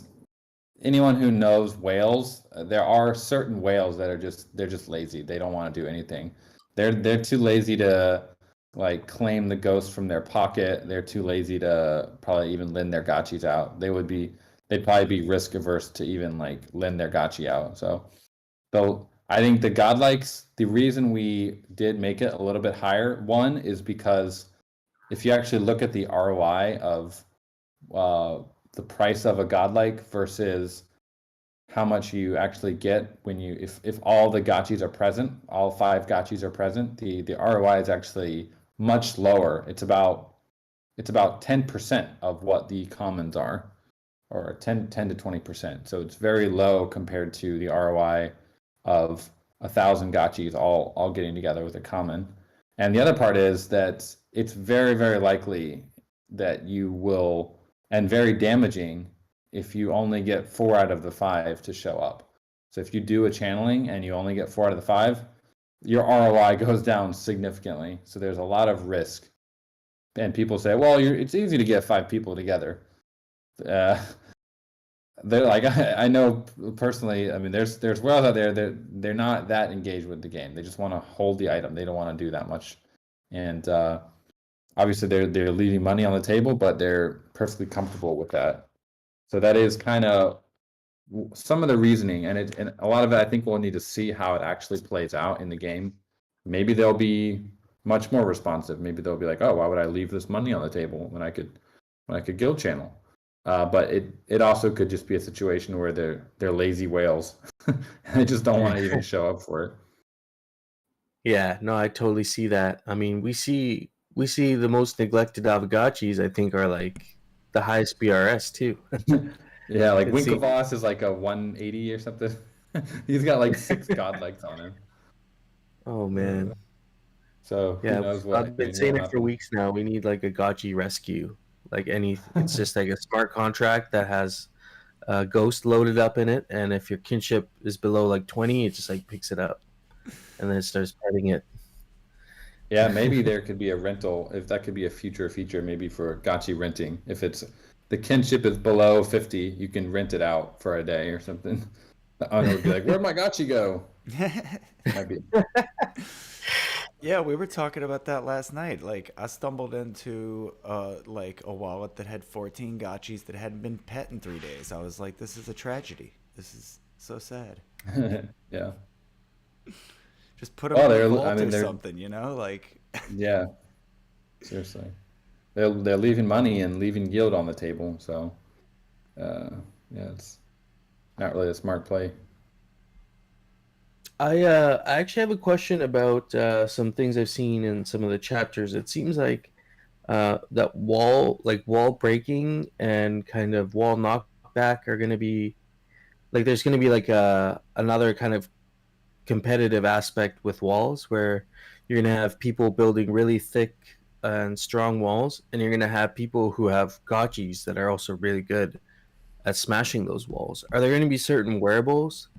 anyone who knows whales, there are certain whales that are they're just lazy. They don't want to do anything. They're too lazy to like claim the ghost from their pocket. They're too lazy to probably even lend their gotchis out. They'd probably be risk averse to even like lend their gotchi out. So I think the godlikes, the reason we did make it a little bit higher, one is because if you actually look at the ROI of the price of a godlike versus how much you actually get when if all the gotchis are present, all 5 gotchis are present, the ROI is actually much lower. It's about 10% of what the commons are, or 10 to 20%. So it's very low compared to the ROI of 1,000 gotchis all getting together with a common. And the other part is that it's very, very likely that you will, and very damaging, if you only get 4 out of the 5 to show up. So if you do a channeling and you only get 4 out of the 5, your ROI goes down significantly. So there's a lot of risk. And people say, well, it's easy to get 5 people together. They're like, I know personally, I mean, there's whales out there that they're not that engaged with the game. They just want to hold the item. They don't want to do that much. And obviously they're leaving money on the table, but they're perfectly comfortable with that. So that is kind of some of the reasoning, and a lot of it I think we'll need to see how it actually plays out in the game. Maybe they'll be much more responsive. Maybe they'll be like, oh, why would I leave this money on the table when I could guild channel? But it also could just be a situation where they're lazy whales and they just don't want to even show up for it. Yeah, no, I totally see that. I mean, we see the most neglected Aavegotchis, I think, are like the highest BRS too. Yeah, like Let's see. Winklevoss is like a 180 or something. He's got like 6 godlikes on him. Oh man. So Yeah, who knows what I've been saying will it for happen. weeks now. We need like a Gachi rescue. Like it's just like a smart contract that has Ghost loaded up in it, and if your kinship is below like 20, it just like picks it up, and then it starts petting it. Yeah, maybe there could be a rental, if that could be a future feature, maybe for Gachi renting. If the kinship is below 50, you can rent it out for a day or something. The owner would be like, "Where'd my Gachi go?" Might be. Yeah, we were talking about that last night. Like, I stumbled into like a wallet that had 14 gotchis that hadn't been pet in 3 days. I was like, this is a tragedy. This is so sad. Yeah. Just put them in a vault I mean, or they're something, you know? Like, yeah, seriously. They're leaving money and leaving yield on the table, so yeah, it's not really a smart play. I actually have a question about some things I've seen in some of the chapters. It seems like that wall breaking and kind of wall knockback are going to be like there's going to be like another kind of competitive aspect with walls where you're going to have people building really thick and strong walls, and you're going to have people who have gotchis that are also really good at smashing those walls. Are there going to be certain wearables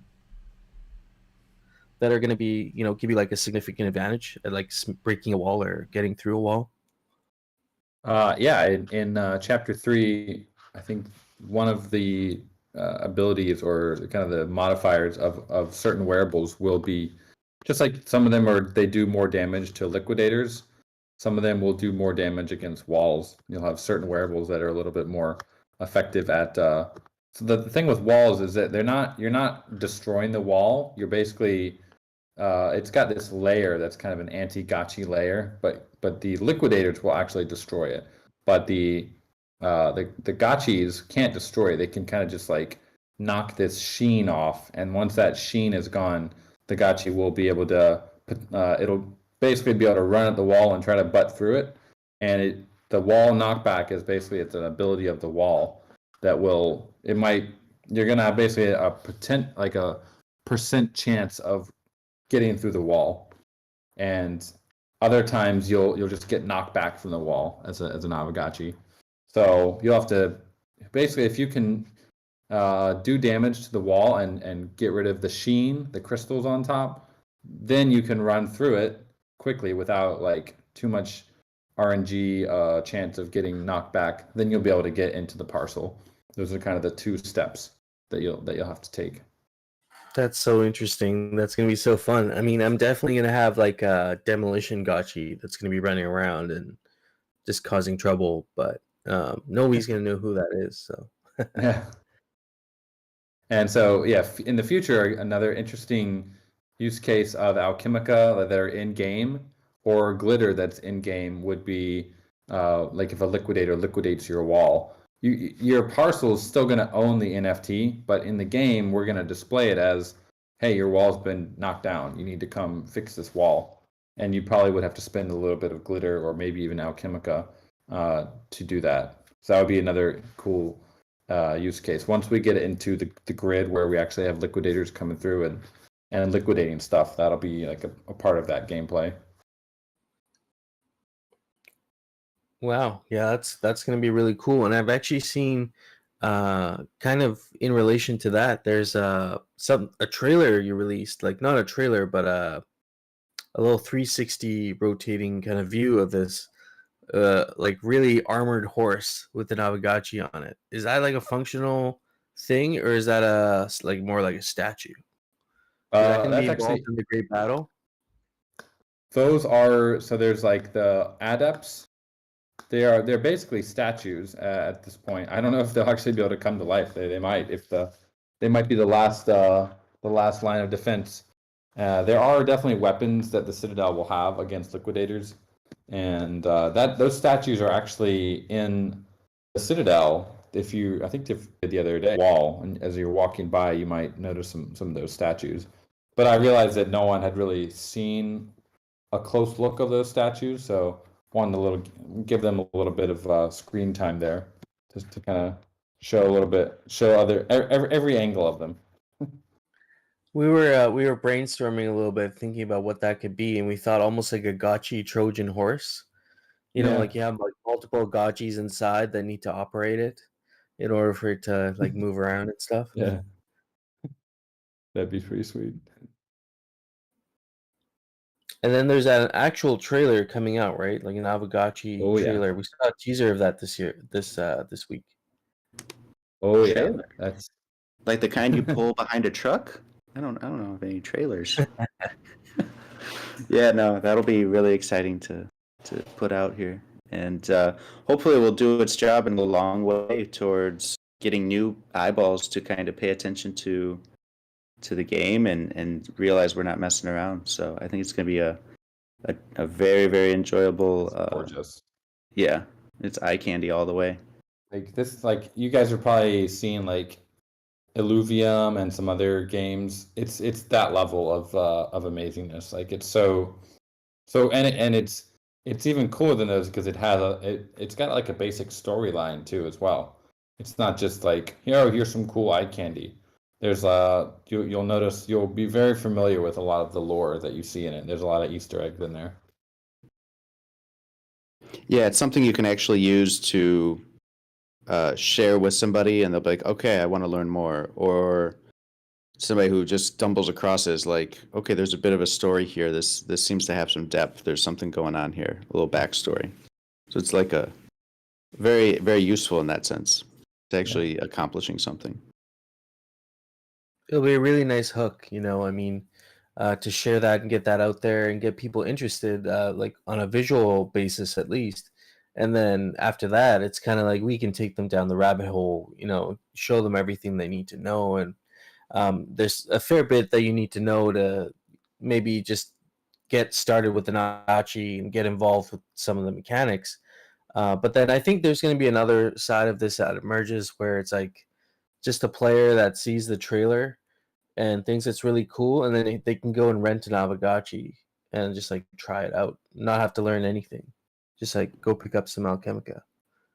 that are going to be, give you like a significant advantage at like breaking a wall or getting through a wall? Yeah, in chapter 3, I think one of the abilities or kind of the modifiers of certain wearables will be just like some of them they do more damage to liquidators. Some of them will do more damage against walls. You'll have certain wearables that are a little bit more effective at. So the thing with walls is that you're not destroying the wall. You're basically it's got this layer that's kind of an anti-gotchi layer, but the liquidators will actually destroy it. But the gotchis can't destroy it. They can kind of just like knock this sheen off, and once that sheen is gone, the gotchi will be able to it'll basically be able to run at the wall and try to butt through it. And the wall knockback is basically it's an ability of the wall that you're gonna have basically a percent chance of getting through the wall, and other times you'll just get knocked back from the wall as an Aavegotchi. So you'll have to basically, if you can do damage to the wall and get rid of the sheen, the crystals on top, then you can run through it quickly without like too much RNG chance of getting knocked back. Then you'll be able to get into the parcel. Those are kind of the 2 steps that you'll have to take. That's so interesting. That's gonna be so fun. I mean, I'm definitely gonna have like a demolition Gotchi that's gonna be running around and just causing trouble, but nobody's gonna know who that is. So Yeah. And so, yeah, in the future, another interesting use case of Alchemica that are in game or glitter that's in game would be like if a liquidator liquidates your wall. Your parcel is still going to own the NFT, but in the game, we're going to display it as, hey, your wall's been knocked down. You need to come fix this wall. And you probably would have to spend a little bit of glitter or maybe even Alchemica to do that. So that would be another cool use case. Once we get into the grid where we actually have liquidators coming through and liquidating stuff, that'll be like a part of that gameplay. wow, yeah, that's gonna be really cool. And I've actually seen kind of in relation to that, there's a trailer you released, like not a trailer, but a little 360 rotating kind of view of this like really armored horse with an Aavegotchi on it. Is that like a functional thing, or is that like more like a statue? Is that going to be That's involved actually in the Great Battle? those are so there's like the Adepts. They're basically statues at this point. I don't know if they'll actually be able to come to life. They might if they might be the last line of defense. There are definitely weapons that the Citadel will have against liquidators, and those statues are actually in the Citadel. I think the other day wall, and as you're walking by, you might notice some of those statues. But I realized that no one had really seen a close look of those statues, so wanted give them a little bit of screen time there, just to kind of show every angle of them. We were brainstorming a little bit, thinking about what that could be, and we thought almost like a Gotchi Trojan horse. You know, Yeah. like you have like multiple Gotchis inside that need to operate it in order for it to like move around and stuff. Yeah, that'd be pretty sweet. And then there's an actual trailer coming out, right? Like an Aavegotchi Oh yeah. trailer. We saw a teaser of that this week. Oh yeah. Trailer? That's Like the kind you pull behind a truck? I don't know of any trailers. Yeah, no, that'll be really exciting to put out here. And hopefully it will do its job in a long way towards getting new eyeballs to kind of pay attention to the game and realize we're not messing around. So I think it's going to be a very, very enjoyable. gorgeous. Yeah, it's eye candy all the way. Like this, like you guys are probably seeing like Illuvium and some other games. It's that level of amazingness. Like it's and it's even cooler than those because it's got like a basic storyline too as well. It's not just like here's some cool eye candy. There's you'll notice you'll be very familiar with a lot of the lore that you see in it. There's a lot of Easter eggs in there. Yeah, it's something you can actually use to share with somebody, and they'll be like, "Okay, I want to learn more." Or somebody who just stumbles across it is like, "Okay, there's a bit of a story here. This seems to have some depth. There's something going on here, a little backstory." So it's like a very, very useful in that sense. It's actually accomplishing something. It'll be a really nice hook, you know. I mean, to share that and get that out there and get people interested, like on a visual basis at least. And then after that, it's kind of like we can take them down the rabbit hole, you know, show them everything they need to know. And there's a fair bit that you need to know to maybe just get started with the Nachi and get involved with some of the mechanics. But then I think there's going to be another side of this that emerges where it's like just a player that sees the trailer and thinks it's really cool, and then they can go and rent an Aavegotchi and just like try it out, not have to learn anything, just like go pick up some Alchemica.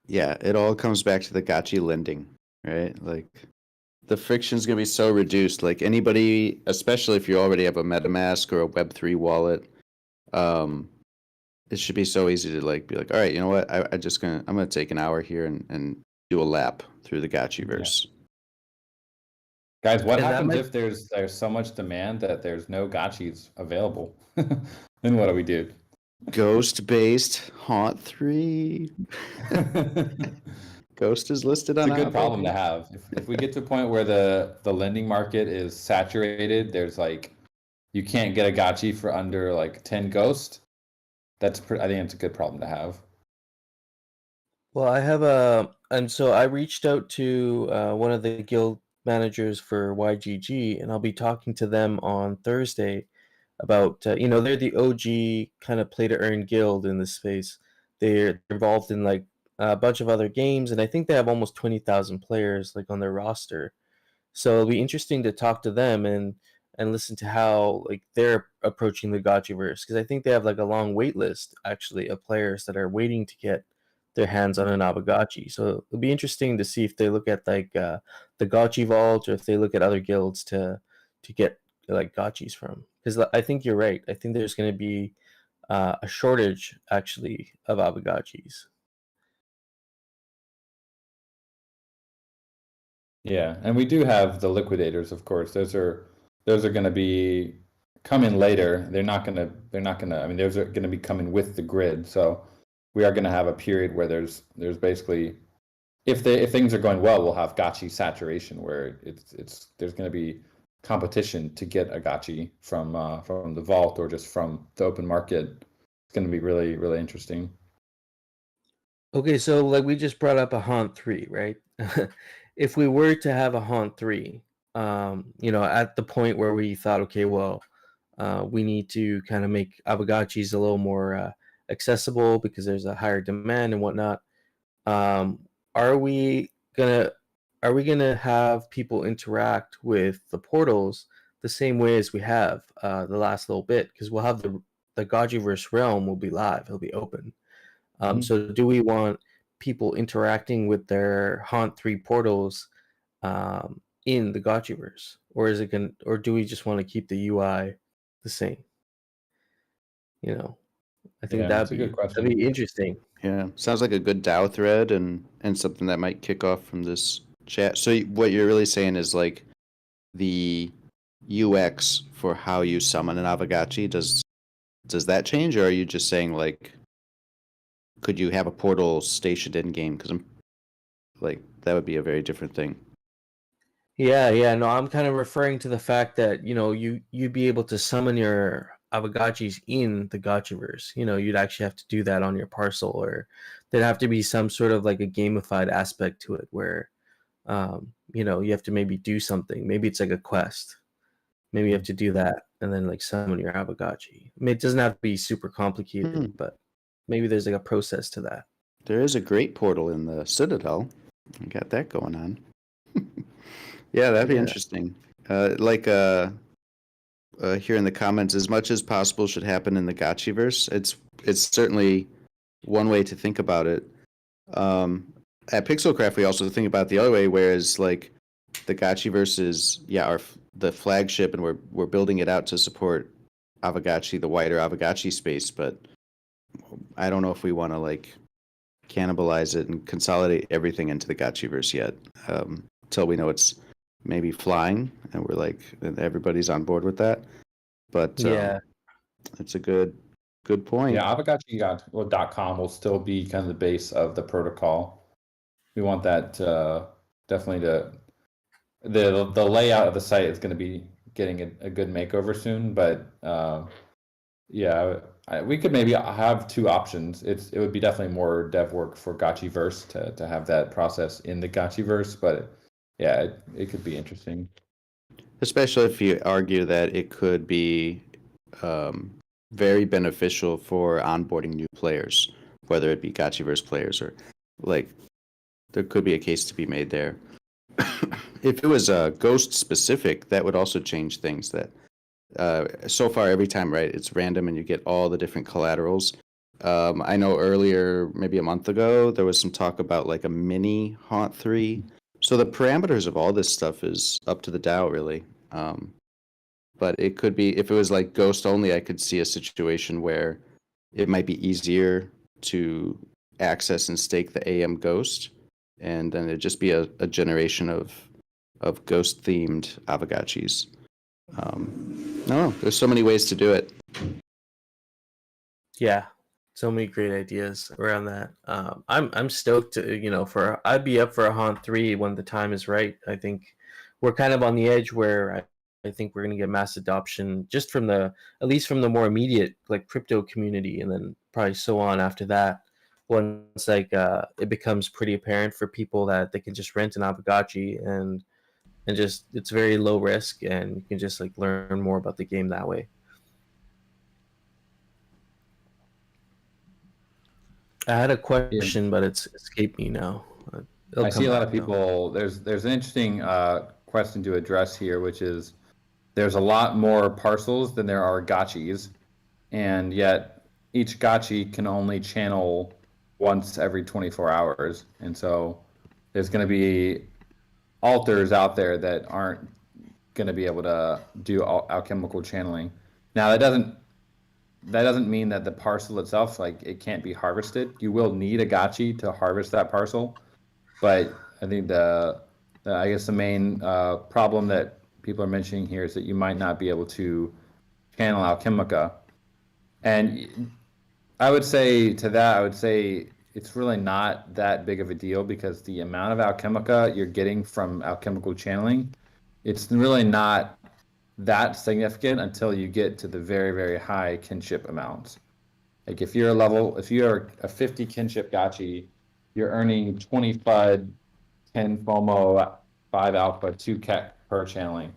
Yeah, it all comes back to the Gachi lending, right? Like the friction's gonna be so reduced. Like anybody, especially if you already have a MetaMask or a Web3 wallet, it should be so easy to like be like, all right, you know what? I'm gonna take an hour here and do a lap through the Gotchiverse. Guys, what And that happens might- if there's so much demand that there's no gotchis available? Then what do we do? Ghost-based Haunt 3. Ghost is listed on It's a good Aave. problem to have. If we get to a point where the lending market is saturated, there's like you can't get a gotchi for under like 10 ghost. I think it's a good problem to have. Well, and so I reached out to one of the guild managers for YGG, and I'll be talking to them on Thursday about, they're the OG kind of play to earn guild in this space. They're involved in like a bunch of other games, and I think they have almost 20,000 players like on their roster. So it'll be interesting to talk to them and listen to how like they're approaching the Gotchiverse, because I think they have like a long wait list actually of players that are waiting to get their hands on an Aavegotchi. So it'll be interesting to see if they look at like the Gotchi Vault, or if they look at other guilds to get like Gotchis from. Because I think you're right. I think there's going to be a shortage actually of Aavegotchis. Yeah, and we do have the liquidators, of course. Those are going to be coming later. They're not going to. I mean, those are going to be coming with the grid. So we are going to have a period where there's basically, if things are going well, we'll have gotchi saturation where there's going to be competition to get a gotchi from the vault or just from the open market. It's going to be really, really interesting. Okay, so like we just brought up a Haunt 3, right? If we were to have a Haunt 3, at the point where we thought, okay, well, we need to kind of make Aavegotchis a little more accessible because there's a higher demand and whatnot. Are we gonna have people interact with the portals the same way as we have the last little bit? Because we'll have the Gotchiverse realm will be live, it'll be open. So do we want people interacting with their Haunt 3 portals in the Gotchiverse, or do we just want to keep the UI the same? I think That's a good question. that'd be interesting. Yeah, sounds like a good DAO thread and something that might kick off from this chat. So what you're really saying is like the UX for how you summon an Aavegotchi, does that change, or are you just saying like could you have a portal stationed in game? Because I'm like that would be a very different thing. Yeah. No, I'm kind of referring to the fact that you'd be able to summon your Aavegotchis in the Gotchiverse. You'd actually have to do that on your parcel, or there'd have to be some sort of like a gamified aspect to it where you have to maybe do something. Maybe it's like a quest. Maybe you have to do that and then like summon your Aavegotchi. I mean, it doesn't have to be super complicated, but maybe there's like a process to that. There is a great portal in the Citadel. I got that going on. Yeah, that'd be interesting. Here in the comments, as much as possible should happen in the Gotchiverse. It's certainly one way to think about it. At Pixelcraft, we also think about it the other way, whereas like the Gotchiverse is the flagship, and we're building it out to support Aavegotchi, the wider Aavegotchi space. But I don't know if we want to like cannibalize it and consolidate everything into the Gotchiverse yet, until we know it's maybe flying and we're like everybody's on board with that. But yeah, it's a good point. Yeah, Aavegotchi.com will still be kind of the base of the protocol. We want that definitely the layout of the site is going to be getting a good makeover soon, but we could maybe have two options. It would be definitely more dev work for Gotchiverse to have that process in the Gotchiverse, but yeah, it could be interesting. Especially if you argue that it could be very beneficial for onboarding new players, whether it be Gotchiverse players or like there could be a case to be made there. If it was Ghost specific, that would also change things. That so far every time, right, it's random and you get all the different collaterals. I know earlier, maybe a month ago, there was some talk about like a mini Haunt 3. So the parameters of all this stuff is up to the DAO, really. But it could be, if it was like Ghost only, I could see a situation where it might be easier to access and stake the AM Ghost, and then it'd just be a generation of ghost themed Aavegotchis. I don't know. There's so many ways to do it. Yeah, so many great ideas around that. I'm stoked to, I'd be up for a Haunt 3 when the time is right. I think we're kind of on the edge where I think we're going to get mass adoption just from at least from the more immediate like crypto community, and then probably so on after that. Once it becomes pretty apparent for people that they can just rent an Aavegotchi and just it's very low risk, and you can just like learn more about the game that way. I had a question, but it's escaped me now. I see a lot of people. There's an interesting question to address here, which is there's a lot more parcels than there are gotchis, and yet each gotchi can only channel once every 24 hours, and so there's going to be altars out there that aren't going to be able to do alchemical channeling. Now that doesn't mean that the parcel itself, like, it can't be harvested. You will need a gotchi to harvest that parcel, but I think I guess the main problem that people are mentioning here is that you might not be able to channel Alchemica. And I would say it's really not that big of a deal, because the amount of Alchemica you're getting from alchemical channeling, it's really not that significant until you get to the very, very high kinship amounts. Like if you're a 50 kinship gotchi, you're earning 20 FUD, 10 FOMO, 5 alpha, 2 KEK per channeling.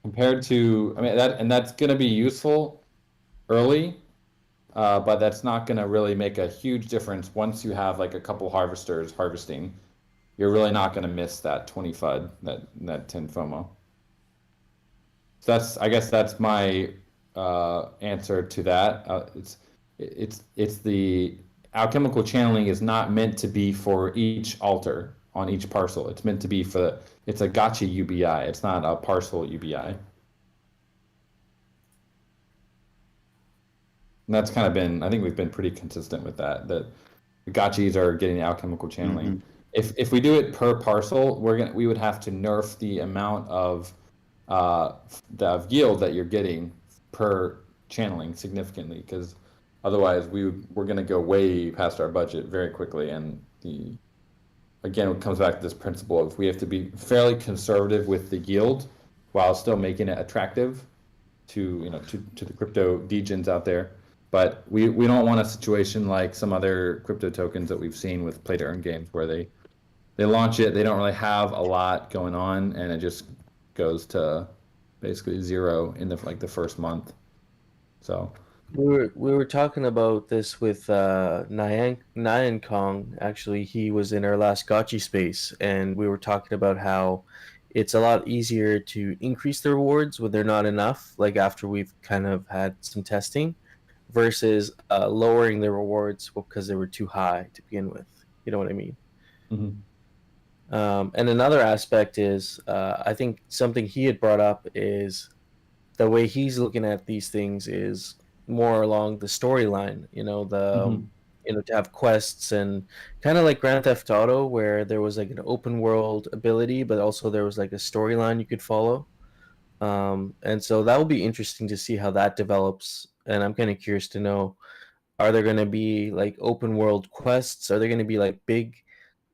Compared to, that's going to be useful early, but that's not going to really make a huge difference once you have like a couple harvesters harvesting. You're really not going to miss that 20 FUD, that 10 FOMO. So I guess that's my answer to that. It's the alchemical channeling is not meant to be for each altar on each parcel. It's meant to be it's a gotchi UBI. It's not a parcel UBI. And that's kind of I think we've been pretty consistent with that the gotchis are getting alchemical channeling. Mm-hmm. If we do it per parcel, we would have to nerf the amount of yield that you're getting per channeling significantly, because otherwise we're going to go way past our budget very quickly. And again, it comes back to this principle of we have to be fairly conservative with the yield while still making it attractive to the crypto degens out there. But we don't want a situation like some other crypto tokens that we've seen with play to earn games, where they launch it, they don't really have a lot going on, and it just goes to basically zero in the first month. So we were talking about this with Nyan Kong. Actually, he was in our last Gotchi space, and we were talking about how it's a lot easier to increase the rewards when they're not enough, like after we've kind of had some testing, versus lowering the rewards because they were too high to begin with. You know what I mean? Mm-hmm. And another aspect is, I think something he had brought up is the way he's looking at these things is more along the storyline, to have quests, and kind of like Grand Theft Auto, where there was like an open world ability, but also there was like a storyline you could follow. And so that will be interesting to see how that develops. And I'm kind of curious to know, are there going to be like open world quests? Are there going to be like big,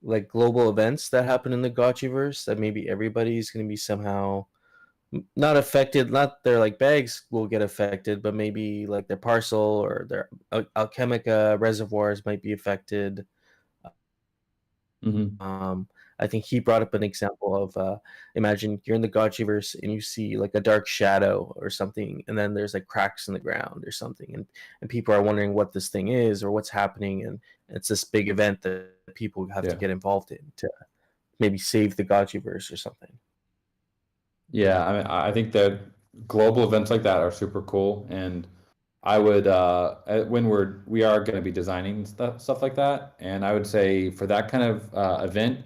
like global events that happen in the Gotchiverse that maybe everybody's going to be somehow not affected? Not their like bags will get affected, but maybe like their parcel or their Alchemica reservoirs might be affected. Mm-hmm. I think he brought up an example of imagine you're in the Gotchiverse and you see like a dark shadow or something, and then there's like cracks in the ground or something, and people are wondering what this thing is or what's happening, and it's this big event that people have to get involved in to maybe save the Gotchiverse or something. Yeah, I think that global events like that are super cool, and I would when we are going to be designing stuff like that, and I would say for that kind of event,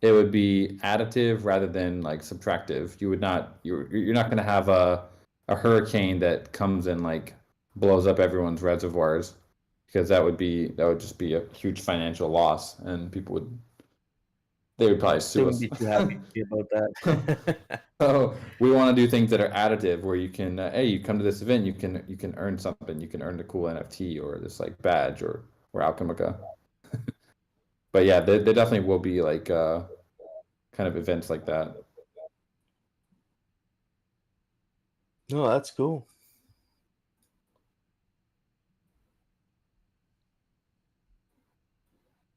it would be additive rather than like subtractive. You're not going to have a hurricane that comes and like blows up everyone's reservoirs. because that would just be a huge financial loss, and they would probably They sue wouldn't us. be too happy about that. So we want to do things that are additive, where you can, hey, you come to this event, you can earn something, you can earn a cool NFT or this like badge or Alchemica. But yeah, there definitely will be like kind of events like that. No, that's cool.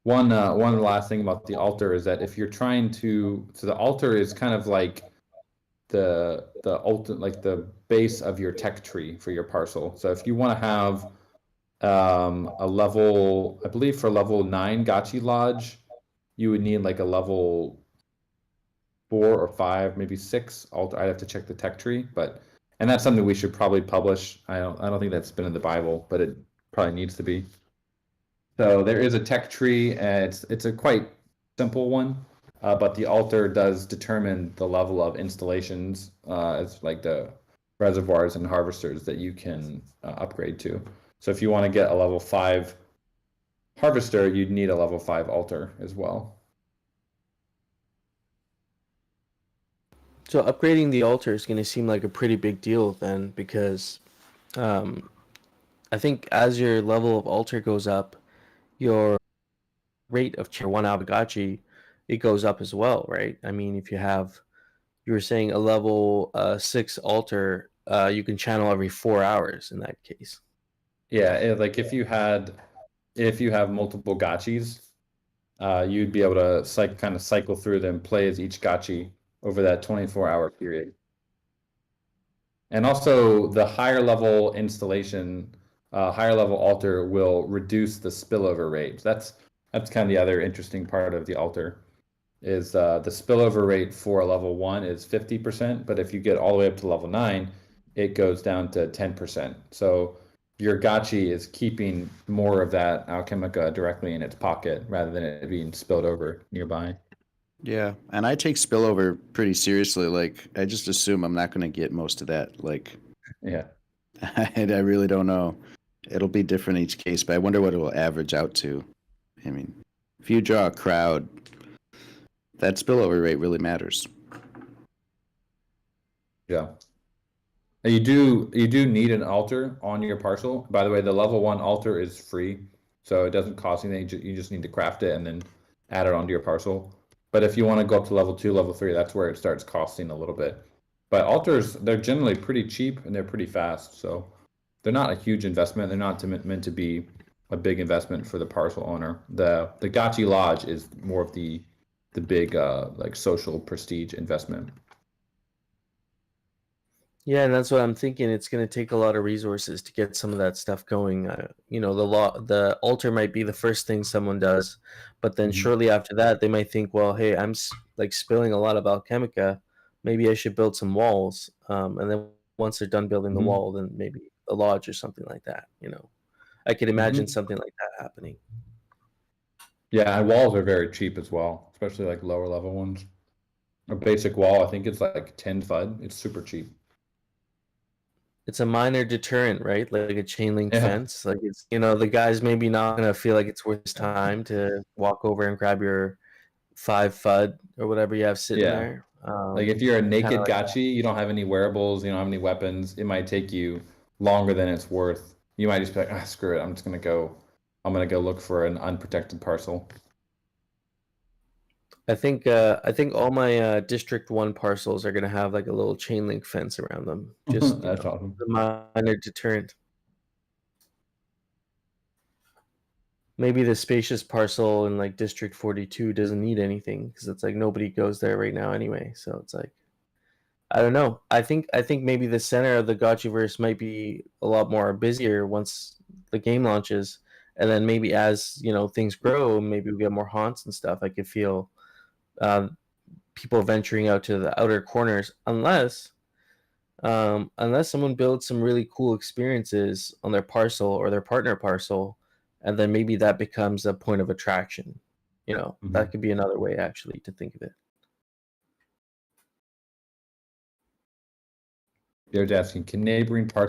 One last thing about the altar is that if you're trying to, so the altar is kind of like the ultimate, like the base of your tech tree for your parcel. So if you want to have a level, I believe for level 9 Gachi Lodge, you would need like a level 4 or 5, maybe 6 altar. I'd have to check the tech tree, and that's something we should probably publish. I don't think that's been in the Bible, but it probably needs to be. So there is a tech tree, and it's a quite simple one, but the altar does determine the level of installations, as like the reservoirs and harvesters that you can upgrade to. So if you want to get a level 5 harvester, you'd need a level 5 altar as well. So upgrading the altar is going to seem like a pretty big deal then, because I think as your level of altar goes up, your rate of tier 1 Aavegotchi, it goes up as well, right? I mean, if you were saying a level 6 altar, you can channel every 4 hours in that case. Yeah, like if you have multiple gotchis, you'd be able to kind of cycle through them, play as each gotchi over that 24-hour period. And also the higher level installation, higher level altar will reduce the spillover rate. That's kind of the other interesting part of the altar, is the spillover rate for a level 1 is 50%, but if you get all the way up to level 9, it goes down to 10%. So your Gachi is keeping more of that Alchemica directly in its pocket rather than it being spilled over nearby. Yeah, and I take spillover pretty seriously. Like, I just assume I'm not going to get most of that. Like, Yeah. I really don't know. It'll be different each case, but I wonder what it will average out to. I mean, if you draw a crowd, that spillover rate really matters. Yeah. You do need an altar on your parcel. By the way, the level 1 altar is free, so it doesn't cost anything. You just need to craft it and then add it onto your parcel. But if you want to go up to level 2, level 3, that's where it starts costing a little bit. But altars, they're generally pretty cheap and they're pretty fast, so they're not a huge investment. They're not meant to be a big investment for the parcel owner. The Gachi Lodge is more of the big like social prestige investment. Yeah, and that's what I'm thinking. It's going to take a lot of resources to get some of that stuff going. The altar might be the first thing someone does, but then shortly after that, they might think, well, hey, I'm like spilling a lot of Alchemica. Maybe I should build some walls. And then once they're done building the wall, then maybe a lodge or something like that. I could imagine something like that happening. Yeah, and walls are very cheap as well, especially like lower level ones. A basic wall, I think it's like 10 FUD. It's super cheap. It's a minor deterrent, right? Like a chain link Yeah. fence. Like it's, the guy's maybe not gonna feel like it's worth his time to walk over and grab your 5 FUD or whatever you have sitting Yeah. there. Like if you're a naked like Gachi, you don't have any wearables, you don't have any weapons, it might take you longer than it's worth. You might just be like, screw it, I'm gonna go look for an unprotected parcel. I think all my District 1 parcels are gonna have like a little chain link fence around them. Just That's awesome. a minor deterrent. Maybe the spacious parcel in like District 42 doesn't need anything because it's like nobody goes there right now anyway. So it's like, I don't know. I think maybe the center of the Gotchiverse might be a lot more busier once the game launches, and then maybe as things grow, maybe we get more haunts and stuff. I could feel people venturing out to the outer corners, unless someone builds some really cool experiences on their parcel or their partner parcel, and then maybe that becomes a point of attraction. That could be another way actually to think of it. They're asking, can neighboring parts